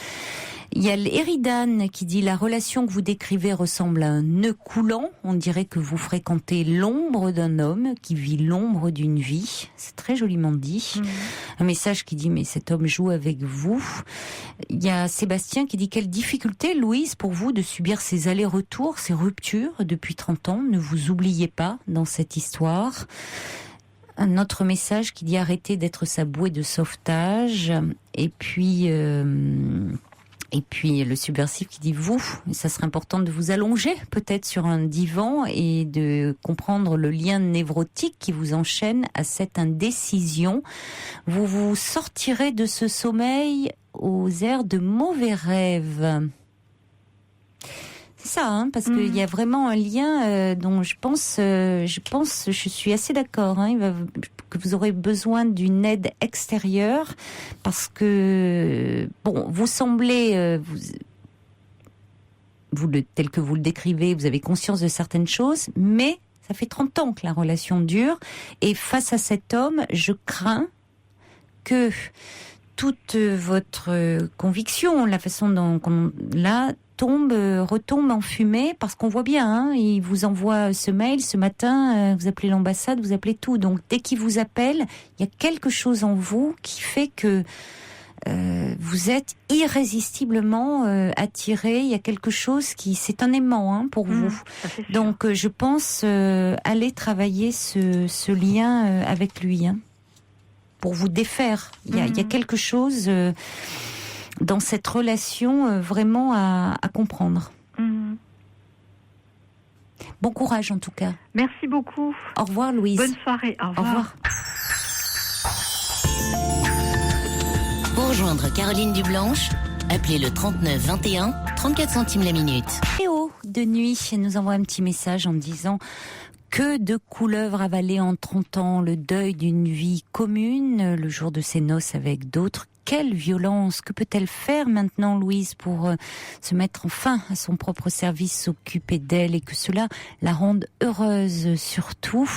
Il y a l'Éridan qui dit, la relation que vous décrivez ressemble à un nœud coulant. On dirait que vous fréquentez l'ombre d'un homme qui vit l'ombre d'une vie. C'est très joliment dit. Un message qui dit, mais cet homme joue avec vous. Il y a Sébastien qui dit, quelle difficulté, Louise, pour vous de subir ces allers-retours, ces ruptures depuis 30 ans. Ne vous oubliez pas dans cette histoire. Un autre message qui dit, arrêtez d'être sa bouée de sauvetage. Et puis le subversif qui dit, ça serait important de vous allonger peut-être sur un divan et de comprendre le lien névrotique qui vous enchaîne à cette indécision. Vous vous sortirez de ce sommeil aux airs de mauvais rêves. C'est ça, hein, parce qu'il y a vraiment un lien dont je suis assez d'accord. Hein, que vous aurez besoin d'une aide extérieure parce que vous semblez tel que vous le décrivez, vous avez conscience de certaines choses, mais ça fait 30 ans que la relation dure et face à cet homme, je crains que toute votre conviction, la façon dont retombe en fumée parce qu'on voit bien, il vous envoie ce mail ce matin, vous appelez l'ambassade, vous appelez tout. Donc dès qu'il vous appelle, il y a quelque chose en vous qui fait que vous êtes irrésistiblement attiré. Il y a quelque chose c'est un aimant pour vous. Donc je pense aller travailler ce lien avec lui pour vous défaire. Il y a quelque chose dans cette relation vraiment à comprendre. Bon courage en tout cas. Merci beaucoup. Au revoir Louise. Bonne soirée. Au revoir. Au revoir. Pour rejoindre Caroline Dublanche, appelez le 39 21, 34 centimes la minute. Théo de nuit nous envoie un petit message en disant: que de couleuvres avalées en 30 ans, le deuil d'une vie commune, le jour de ses noces avec d'autres. Quelle violence! Que peut-elle faire maintenant, Louise, pour se mettre enfin à son propre service, s'occuper d'elle et que cela la rende heureuse surtout?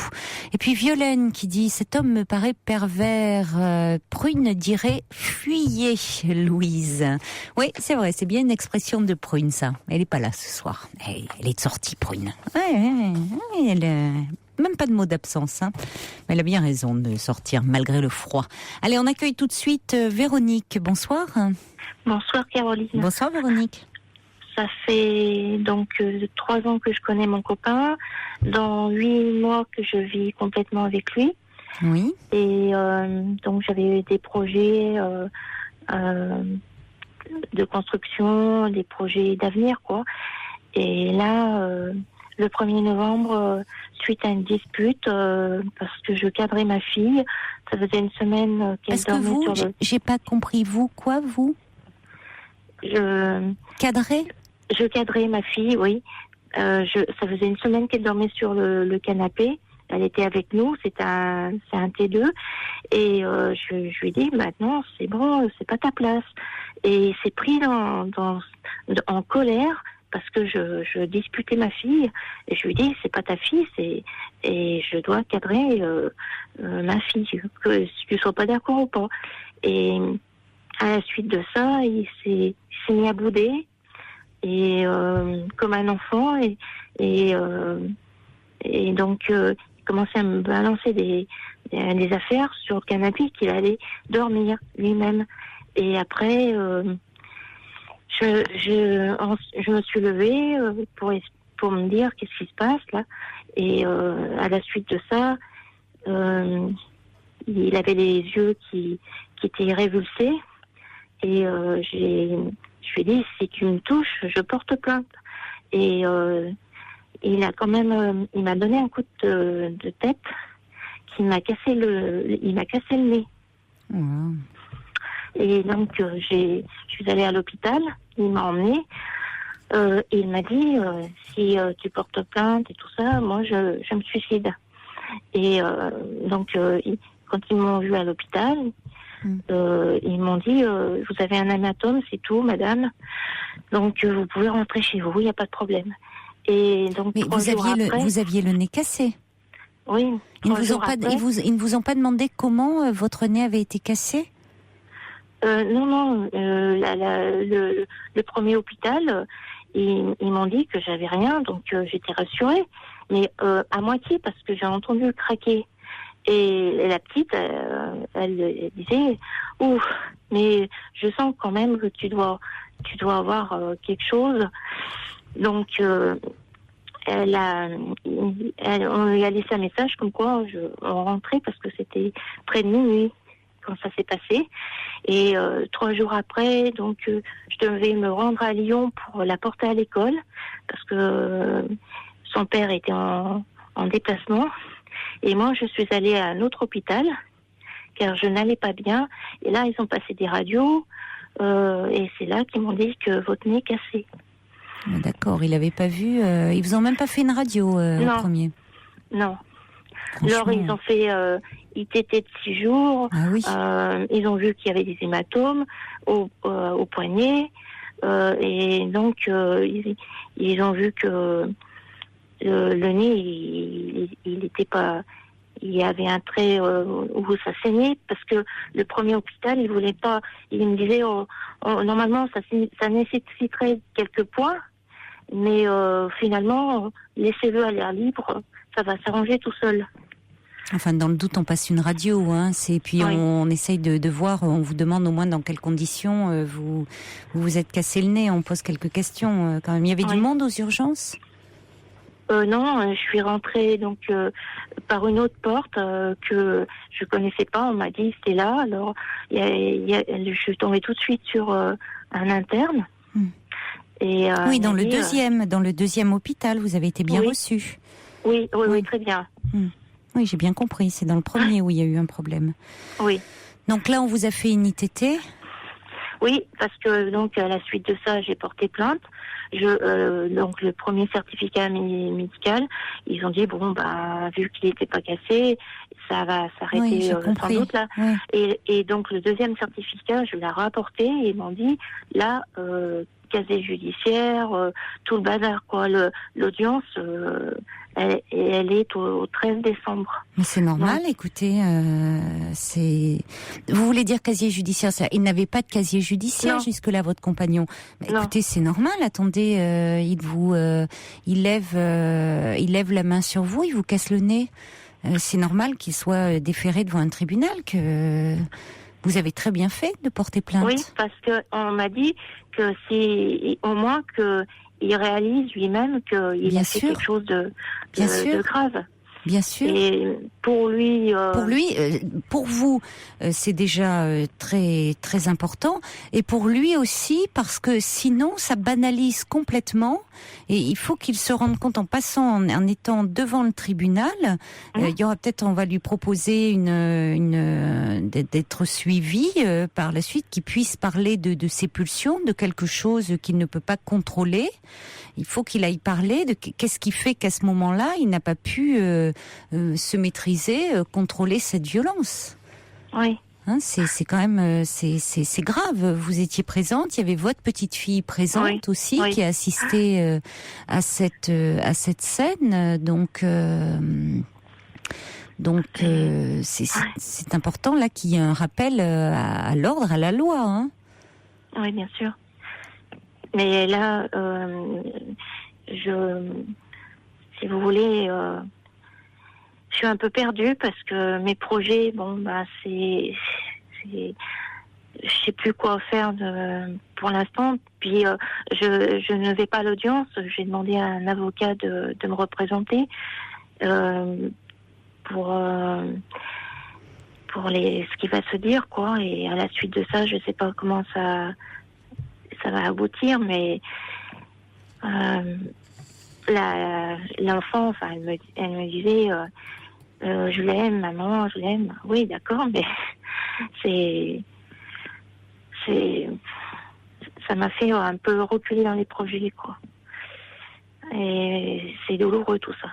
Et puis Violaine qui dit: cet homme me paraît pervers. Prune dirait: fuyez, Louise. Oui, c'est vrai, c'est bien une expression de Prune, ça. Elle est pas là ce soir. Elle est de sortie, Prune. Même pas de mot d'absence, Mais elle a bien raison de sortir malgré le froid. Allez, on accueille tout de suite Véronique. Bonsoir. Bonsoir Caroline. Bonsoir Véronique. Ça fait donc 3 ans que je connais mon copain, dans 8 mois que je vis complètement avec lui. Oui. Et donc j'avais des projets de construction, des projets d'avenir, quoi. Et là, le 1er novembre, suite à une dispute, parce que je cadrais ma fille, ça faisait une semaine qu'elle dormait sur le... J'ai pas compris, vous Cadrer? Je cadrais ma fille, oui. Ça faisait une semaine qu'elle dormait sur le canapé. Elle était avec nous, c'est un T2. Et je lui ai dit, maintenant, c'est bon, c'est pas ta place. Et il s'est pris en colère, parce que je disputais ma fille, et je lui dis, c'est pas ta fille, et je dois cadrer ma fille, que tu sois pas d'accord ou pas. Et à la suite de ça, il s'est mis à bouder, et comme un enfant, et donc il commençait à me balancer des affaires sur le canapé qu'il allait dormir lui-même. Et après, je me suis levée pour me dire qu'est-ce qui se passe là. Et à la suite de ça, il avait les yeux qui étaient révulsés. Et je lui ai dit, si tu me touches, je porte plainte. Et il m'a donné un coup de tête qui m'a cassé le nez. Mmh. Et donc, je suis allée à l'hôpital, il m'a emmenée, et il m'a dit, si tu portes plainte et tout ça, moi, je me suicide. Et donc, quand ils m'ont vue à l'hôpital, ils m'ont dit, vous avez un hématome, c'est tout, madame, donc vous pouvez rentrer chez vous, il n'y a pas de problème. Et donc, mais vous aviez le nez cassé? Oui. Ils ne vous ont pas demandé comment votre nez avait été cassé? Non. Le premier hôpital, ils m'ont dit que j'avais rien, donc j'étais rassurée, mais à moitié parce que j'ai entendu craquer. Et la petite, elle disait, ouf, mais je sens quand même que tu dois avoir quelque chose. Donc on lui a laissé un message comme quoi on rentrait parce que c'était près de minuit quand ça s'est passé. Et 3 jours après, donc je devais me rendre à Lyon pour la porter à l'école parce que son père était en déplacement. Et moi, je suis allée à un autre hôpital car je n'allais pas bien. Et là, ils ont passé des radios et c'est là qu'ils m'ont dit que votre nez est cassé. D'accord, il n'avait pas vu. Ils vous ont même pas fait une radio au premier. Non. Alors ils ont fait ITT de 6 jours. Ah oui. Ils ont vu qu'il y avait des hématomes au poignet. Et donc ils ont vu que le nez il était pas, il y avait un trait où ça saignait, parce que le premier hôpital il voulait pas, il me disait normalement ça nécessiterait quelques points, mais finalement laissez-le à l'air libre, ça va s'arranger tout seul. Enfin, dans le doute, on passe une radio, hein. Puis oui. On essaye de voir, on vous demande au moins dans quelles conditions vous êtes cassé le nez, on pose quelques questions quand même. Il y avait du monde aux urgences ? Non, je suis rentrée donc par une autre porte que je connaissais pas. On m'a dit c'était là. Alors je suis tombée tout de suite sur un interne. Et, oui, dans le deuxième hôpital, vous avez été bien reçu. Oui, très bien. Oui, j'ai bien compris. C'est dans le premier où il y a eu un problème. Oui. Donc là, on vous a fait une ITT ? Oui, parce que donc à la suite de ça, j'ai porté plainte. Donc le premier certificat médical, ils ont dit vu qu'il n'était pas cassé, ça va s'arrêter sans doute là. Oui. Et donc le deuxième certificat, je l'ai rapporté et ils m'ont dit là, casier judiciaire, tout le bazar quoi. L'audience, elle est au 13 décembre. Mais c'est normal, écoutez, vous voulez dire casier judiciaire, il n'avait pas de casier judiciaire jusque-là, votre compagnon. Écoutez, c'est normal, attendez, il lève la main sur vous, il vous casse le nez. C'est normal qu'il soit déféré devant un tribunal, que vous avez très bien fait de porter plainte. Oui, parce qu'on m'a dit que c'est au moins qu'il réalise lui-même qu'il a fait quelque chose de grave. Bien sûr. Et pour lui, pour vous, c'est déjà très très important, et pour lui aussi, parce que sinon ça banalise complètement. Et il faut qu'il se rende compte en passant, en étant devant le tribunal, il y aura peut-être, on va lui proposer d'être suivi par la suite, qu'il puisse parler de ses pulsions, de quelque chose qu'il ne peut pas contrôler. Il faut qu'il aille parler de qu'est-ce qui fait qu'à ce moment-là, il n'a pas pu se maîtriser, contrôler cette violence. Oui. Hein, c'est quand même c'est grave. Vous étiez présente, il y avait votre petite fille présente aussi qui a assisté à cette scène. Donc c'est important là qu'il y ait un rappel à l'ordre, à la loi. Hein. Oui, bien sûr. Mais là, si vous voulez, je suis un peu perdue parce que mes projets, je sais plus quoi faire pour l'instant. Puis je ne vais pas à l'audience. J'ai demandé à un avocat de me représenter pour ce qui va se dire, quoi. Et à la suite de ça, je sais pas comment ça va aboutir, mais l'enfant, enfin, elle me disait je l'aime, maman, je l'aime. Oui, d'accord, mais ça m'a fait un peu reculer dans les projets, quoi. Et c'est douloureux tout ça.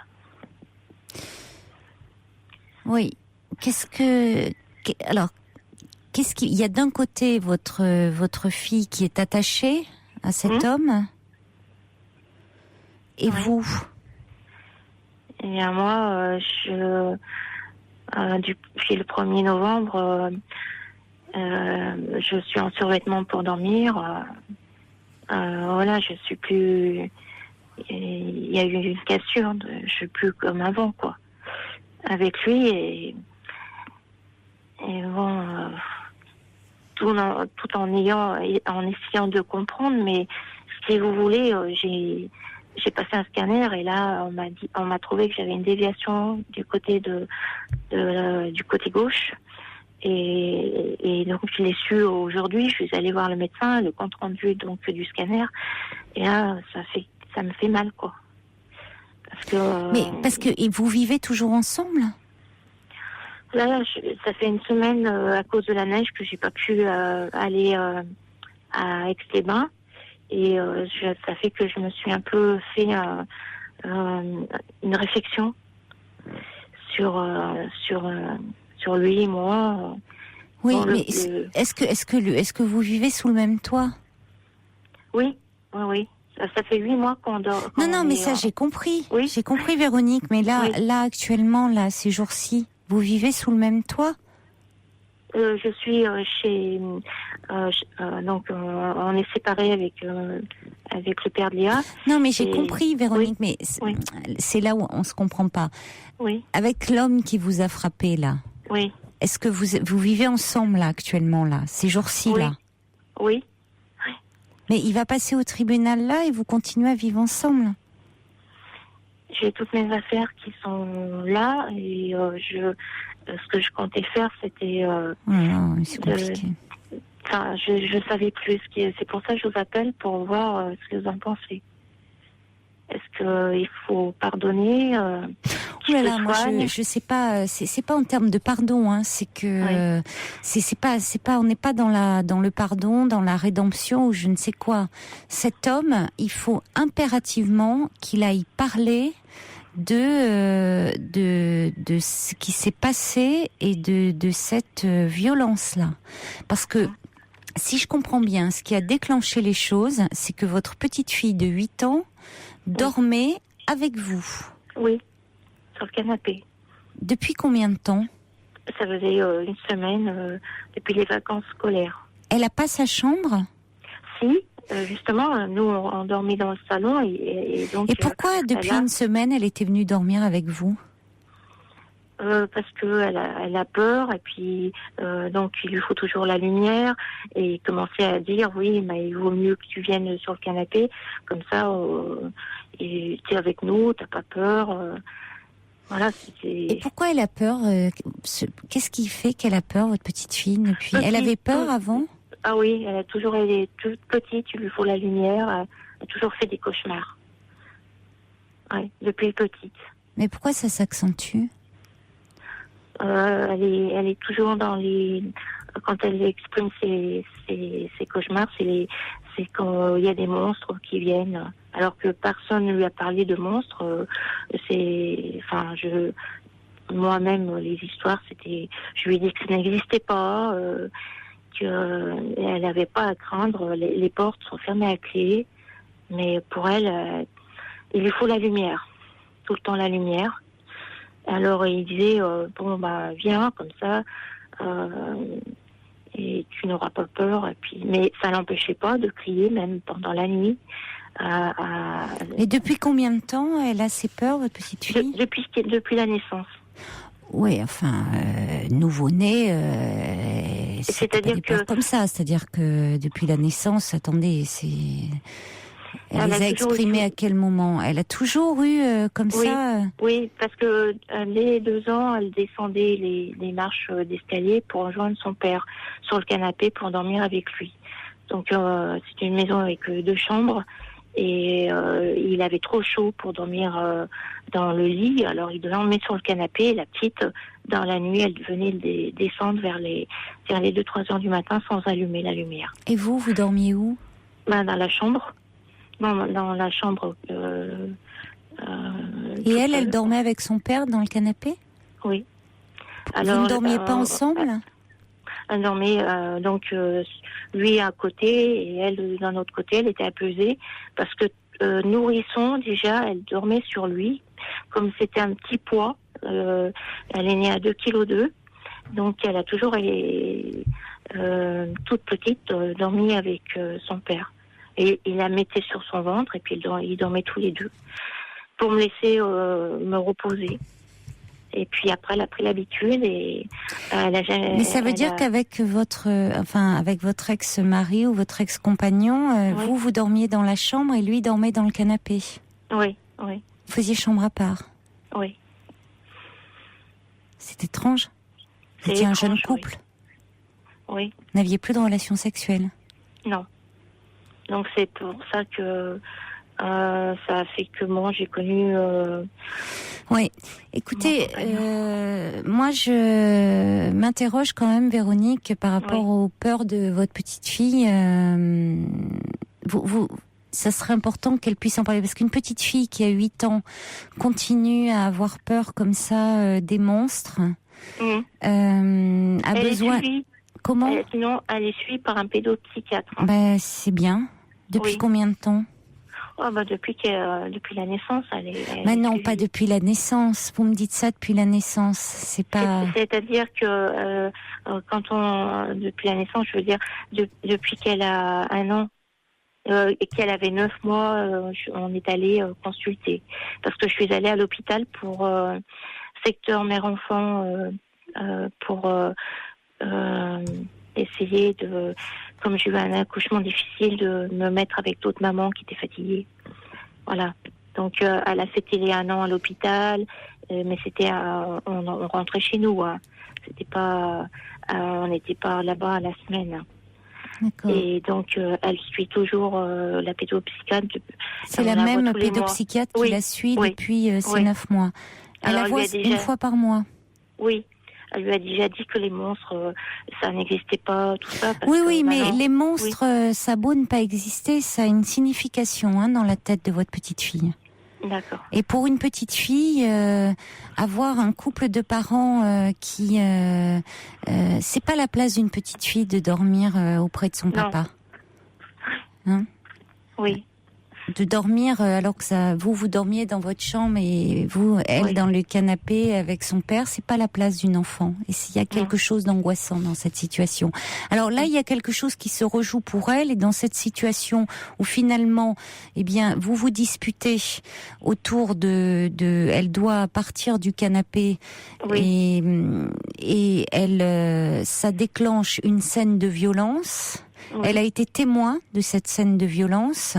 Oui. Qu'est-ce qu'il y a d'un côté votre fille qui est attachée à cet homme, et vous? Et bien moi, depuis le 1er novembre, je suis en survêtement pour dormir. Voilà, je suis plus. Il y a eu une cassure, je suis plus comme avant, quoi. Avec lui, et bon, tout en essayant de comprendre, mais si vous voulez, j'ai passé un scanner et là on m'a trouvé que j'avais une déviation du côté du côté gauche, et donc je l'ai su aujourd'hui. Je suis allée voir le médecin, le compte rendu donc du scanner, et là ça me fait mal, quoi. Parce que et vous vivez toujours ensemble? Là, ça fait une semaine à cause de la neige que j'ai pas pu aller à Aix-les-Bains, Et ça fait que je me suis un peu fait une réflexion sur lui et moi. Oui, Bon, mais est-ce que vous vivez sous le même toit? Oui. Ça fait 8 mois qu'on dort. Non, mais ça, j'ai compris. Oui. J'ai compris, Véronique. Mais là, Oui. là, actuellement, là, ces jours-ci, vous vivez sous le même toit? Je suis chez... donc, on est séparés avec le père de Léa. Non, mais j'ai Et- compris, Véronique, mais Oui. c'est là où on se comprend pas. Oui, Avec l'homme qui vous a frappé, là, oui, est-ce que vous vivez ensemble, là, actuellement, là, ces jours-ci, Oui. là? oui. Mais il va passer au tribunal, là, et vous continuez à vivre ensemble? J'ai toutes mes affaires qui sont là et ce que je comptais faire, c'était... Oh là, c'est compliqué. Enfin, je savais plus. C'est pour ça que je vous appelle pour voir ce que vous en pensez. Est-ce qu'il faut pardonner Oh là là, moi je sais pas, c'est pas en termes de pardon, hein, c'est que c'est pas, on n'est pas dans le pardon, dans la rédemption ou je ne sais quoi. Cet homme, il faut impérativement qu'il aille parler de ce qui s'est passé et de cette violence-là, parce que si je comprends bien, ce qui a déclenché les choses, c'est que votre petite fille de 8 ans dormait avec vous. Oui, sur le canapé. Depuis combien de temps? Ça faisait une semaine depuis les vacances scolaires. Elle a pas sa chambre? Si, justement, nous on dormait dans le salon et donc. Et pourquoi depuis une semaine elle était venue dormir avec vous? Parce que elle a peur et puis donc il lui faut toujours la lumière et commencer à dire oui mais il vaut mieux que tu viennes sur le canapé comme ça et t'es avec nous, t'as pas peur. Voilà. Et pourquoi elle a peur? Qu'est-ce qui fait qu'elle a peur, votre petite fille, depuis? Elle avait peur avant? Ah oui, elle est toute petite, il lui faut la lumière, elle a toujours fait des cauchemars. Ouais, depuis petite. Mais pourquoi ça s'accentue? Elle est toujours dans les... Quand elle exprime ses cauchemars, c'est quand il y a des monstres qui viennent. Alors que personne ne lui a parlé de monstres. Moi-même, les histoires, je lui ai dit que ça n'existait pas, qu'elle n'avait pas à craindre. Les portes sont fermées à clé. Mais pour elle, il lui faut la lumière. Tout le temps la lumière. Alors il disait viens comme ça et tu n'auras pas peur. Et puis mais ça l'empêchait pas de crier même pendant la nuit. Et depuis combien de temps elle a ces peurs, votre petite fille? Depuis la naissance. Oui, enfin nouveau-né. C'est-à-dire que comme ça, c'est-à-dire que depuis la naissance, attendez, c'est. Elle les a exprimés à quel moment? Elle a toujours eu comme ça? Oui, parce que dès 2 ans, elle descendait les marches d'escalier pour rejoindre son père sur le canapé pour dormir avec lui. Donc c'est une maison avec 2 chambres et il avait trop chaud pour dormir dans le lit. Alors il dormait sur le canapé et la petite, dans la nuit, elle venait descendre vers les 2-3 heures du matin sans allumer la lumière. Et vous dormiez où? Dans la chambre. Dans la chambre. Et elle dormait avec son père dans le canapé? Oui. Alors, vous ne dormiez pas ensemble? Elle dormait lui à côté et elle d'un autre côté. Elle était apaisée parce que nourrisson déjà, elle dormait sur lui comme c'était un petit poids. Elle est née à 2,2 kg, donc elle a toujours toute petite dormi avec son père. Et il la mettait sur son ventre et puis ils dormaient tous les deux pour me laisser me reposer. Et puis après, elle a pris l'habitude et elle a jamais. Mais ça veut dire qu'avec votre ex-mari ou votre ex-compagnon, oui. vous dormiez dans la chambre et lui dormait dans le canapé. Oui. Vous faisiez chambre à part. Oui. C'est étrange. Vous étiez un jeune couple. Oui. Vous n'aviez plus de relations sexuelles. Non. Donc c'est pour ça que ça a fait que moi j'ai connu. Oui. Écoutez, moi je m'interroge quand même, Véronique, par rapport aux peurs de votre petite fille. ça serait important qu'elle puisse en parler, parce qu'une petite fille qui a 8 ans continue à avoir peur comme ça des monstres, a besoin... Comment ? Sinon, elle est suivie par un pédopsychiatre. C'est bien. Depuis combien de temps ? Depuis la naissance, elle est Mais non, suivie. pas depuis la naissance. Vous me dites ça depuis la naissance. C'est pas... C'est-à-dire que depuis la naissance, je veux dire, depuis qu'elle a 1 an, et qu'elle avait 9 mois, on est allé consulter. Parce que je suis allée à l'hôpital pour secteur mère-enfant, pour essayer de, comme j'ai eu un accouchement difficile, de me mettre avec d'autres mamans qui étaient fatiguées. Voilà. Donc elle a fêté les 1 an à l'hôpital, mais c'était on rentrait chez nous. Hein. C'était pas, on n'était pas là-bas à la semaine. D'accord. Et donc, elle suit toujours la pédopsychiatre. C'est la même pédopsychiatre qui la suit depuis ces 9 mois. Elle la voit une fois par mois. Oui. Elle lui a déjà dit que les monstres, ça n'existait pas, tout ça. Mais les monstres, ça a beau ne pas exister, ça a une signification dans la tête de votre petite fille. D'accord. Et pour une petite fille, avoir un couple de parents qui... c'est pas la place d'une petite fille de dormir auprès de son papa. Hein ? Oui. De dormir alors que vous dormiez dans votre chambre et elle dans le canapé avec son père, c'est pas la place d'une enfant. Et s'il y a quelque chose d'angoissant dans cette situation. Alors là, il y a quelque chose qui se rejoue pour elle, et dans cette situation où finalement, vous vous disputez autour elle doit partir du canapé et elle, ça déclenche une scène de violence. Elle a été témoin de cette scène de violence.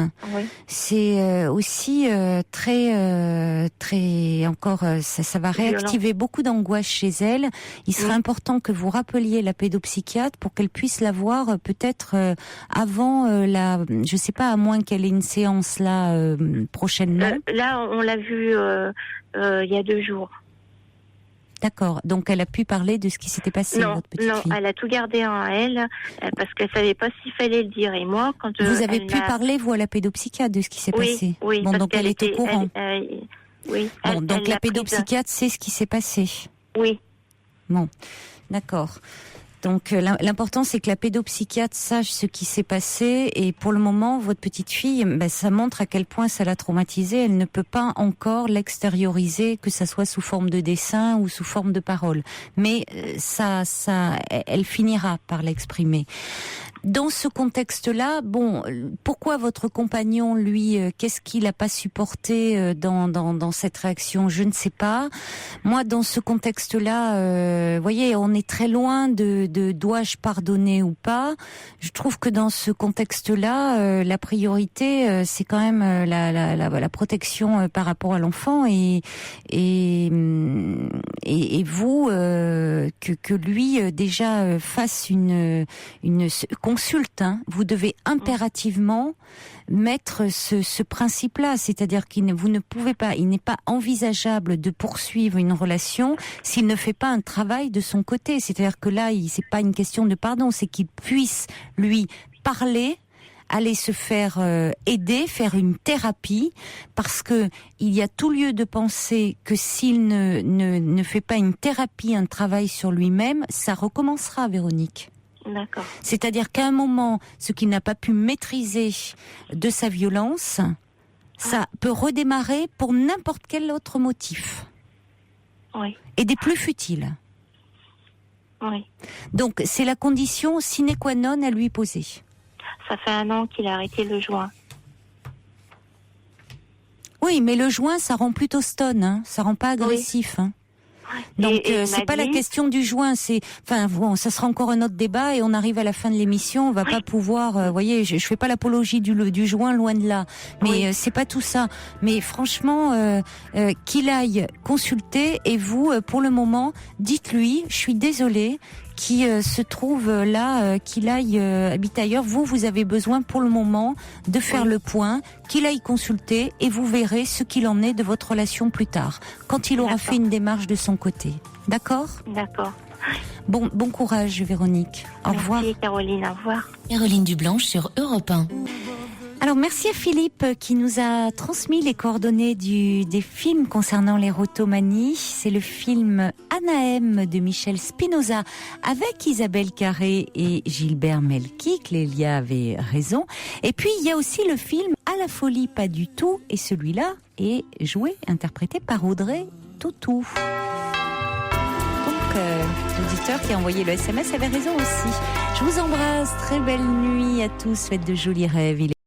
C'est aussi très encore ça va réactiver beaucoup d'angoisse chez elle. Il serait important que vous rappeliez la pédopsychiatre pour qu'elle puisse la voir peut-être avant je sais pas, à moins qu'elle ait une séance là prochainement. Là, on l'a vue il y a 2 jours. D'accord. Donc, elle a pu parler de ce qui s'était passé, votre petite fille. Non, elle a tout gardé en elle, parce qu'elle savait pas s'il fallait le dire. Et moi, quand vous avez pu parler, vous, à la pédopsychiatre, de ce qui s'est passé. Oui. Bon, donc elle est au courant. Oui. Donc la pédopsychiatre sait ce qui s'est passé. Oui. Bon, d'accord. Donc l'important, c'est que la pédopsychiatre sache ce qui s'est passé, et pour le moment, votre petite fille, ça montre à quel point ça l'a traumatisée. Elle ne peut pas encore l'extérioriser, que ça soit sous forme de dessin ou sous forme de parole. Mais elle finira par l'exprimer. Dans ce contexte-là, pourquoi votre compagnon, lui, qu'est-ce qu'il n'a pas supporté dans cette réaction ? Je ne sais pas. Moi, dans ce contexte-là, voyez, on est très loin de dois-je pardonner ou pas. Je trouve que dans ce contexte-là, la priorité, c'est quand même la protection par rapport à l'enfant, et vous, que lui déjà fasse une consulte. Vous devez impérativement mettre ce principe-là, c'est-à-dire vous ne pouvez pas, il n'est pas envisageable de poursuivre une relation s'il ne fait pas un travail de son côté. C'est-à-dire que là, c'est pas une question de pardon, c'est qu'il puisse lui parler, aller se faire aider, faire une thérapie, parce que il y a tout lieu de penser que s'il ne fait pas une thérapie, un travail sur lui-même, ça recommencera, Véronique. D'accord. C'est-à-dire qu'à un moment, ce qu'il n'a pas pu maîtriser de sa violence, ça peut redémarrer pour n'importe quel autre motif. Oui. Et des plus futiles. Oui. Donc, c'est la condition sine qua non à lui poser. Ça fait 1 an qu'il a arrêté le joint. Oui, mais le joint, ça rend plutôt stone, ça rend pas agressif. Donc c'est pas la question du joint, ça sera encore un autre débat, et on arrive à la fin de l'émission, on va pas pouvoir, voyez, je fais pas l'apologie du joint, loin de là, mais c'est pas tout ça. Mais franchement, qu'il aille consulter, et vous, pour le moment, dites-lui, je suis désolée, qui se trouve là, qu'il aille habiter ailleurs. Vous avez besoin pour le moment de faire le point, qu'il aille consulter, et vous verrez ce qu'il en est de votre relation plus tard, quand il aura fait une démarche de son côté. D'accord ? D'accord. Bon courage, Véronique. Au revoir. Merci, Caroline. Au revoir. Caroline Dublanche sur Europe 1. Alors merci à Philippe qui nous a transmis les coordonnées des films concernant l'érotomanie. C'est le film Anaëm de Michel Spinoza avec Isabelle Carré et Gilbert Melki. Clélia avait raison. Et puis il y a aussi le film À la folie pas du tout, et celui-là est joué, interprété par Audrey Tautou. Donc l'auditeur qui a envoyé le SMS avait raison aussi. Je vous embrasse, très belle nuit à tous, faites de jolis rêves.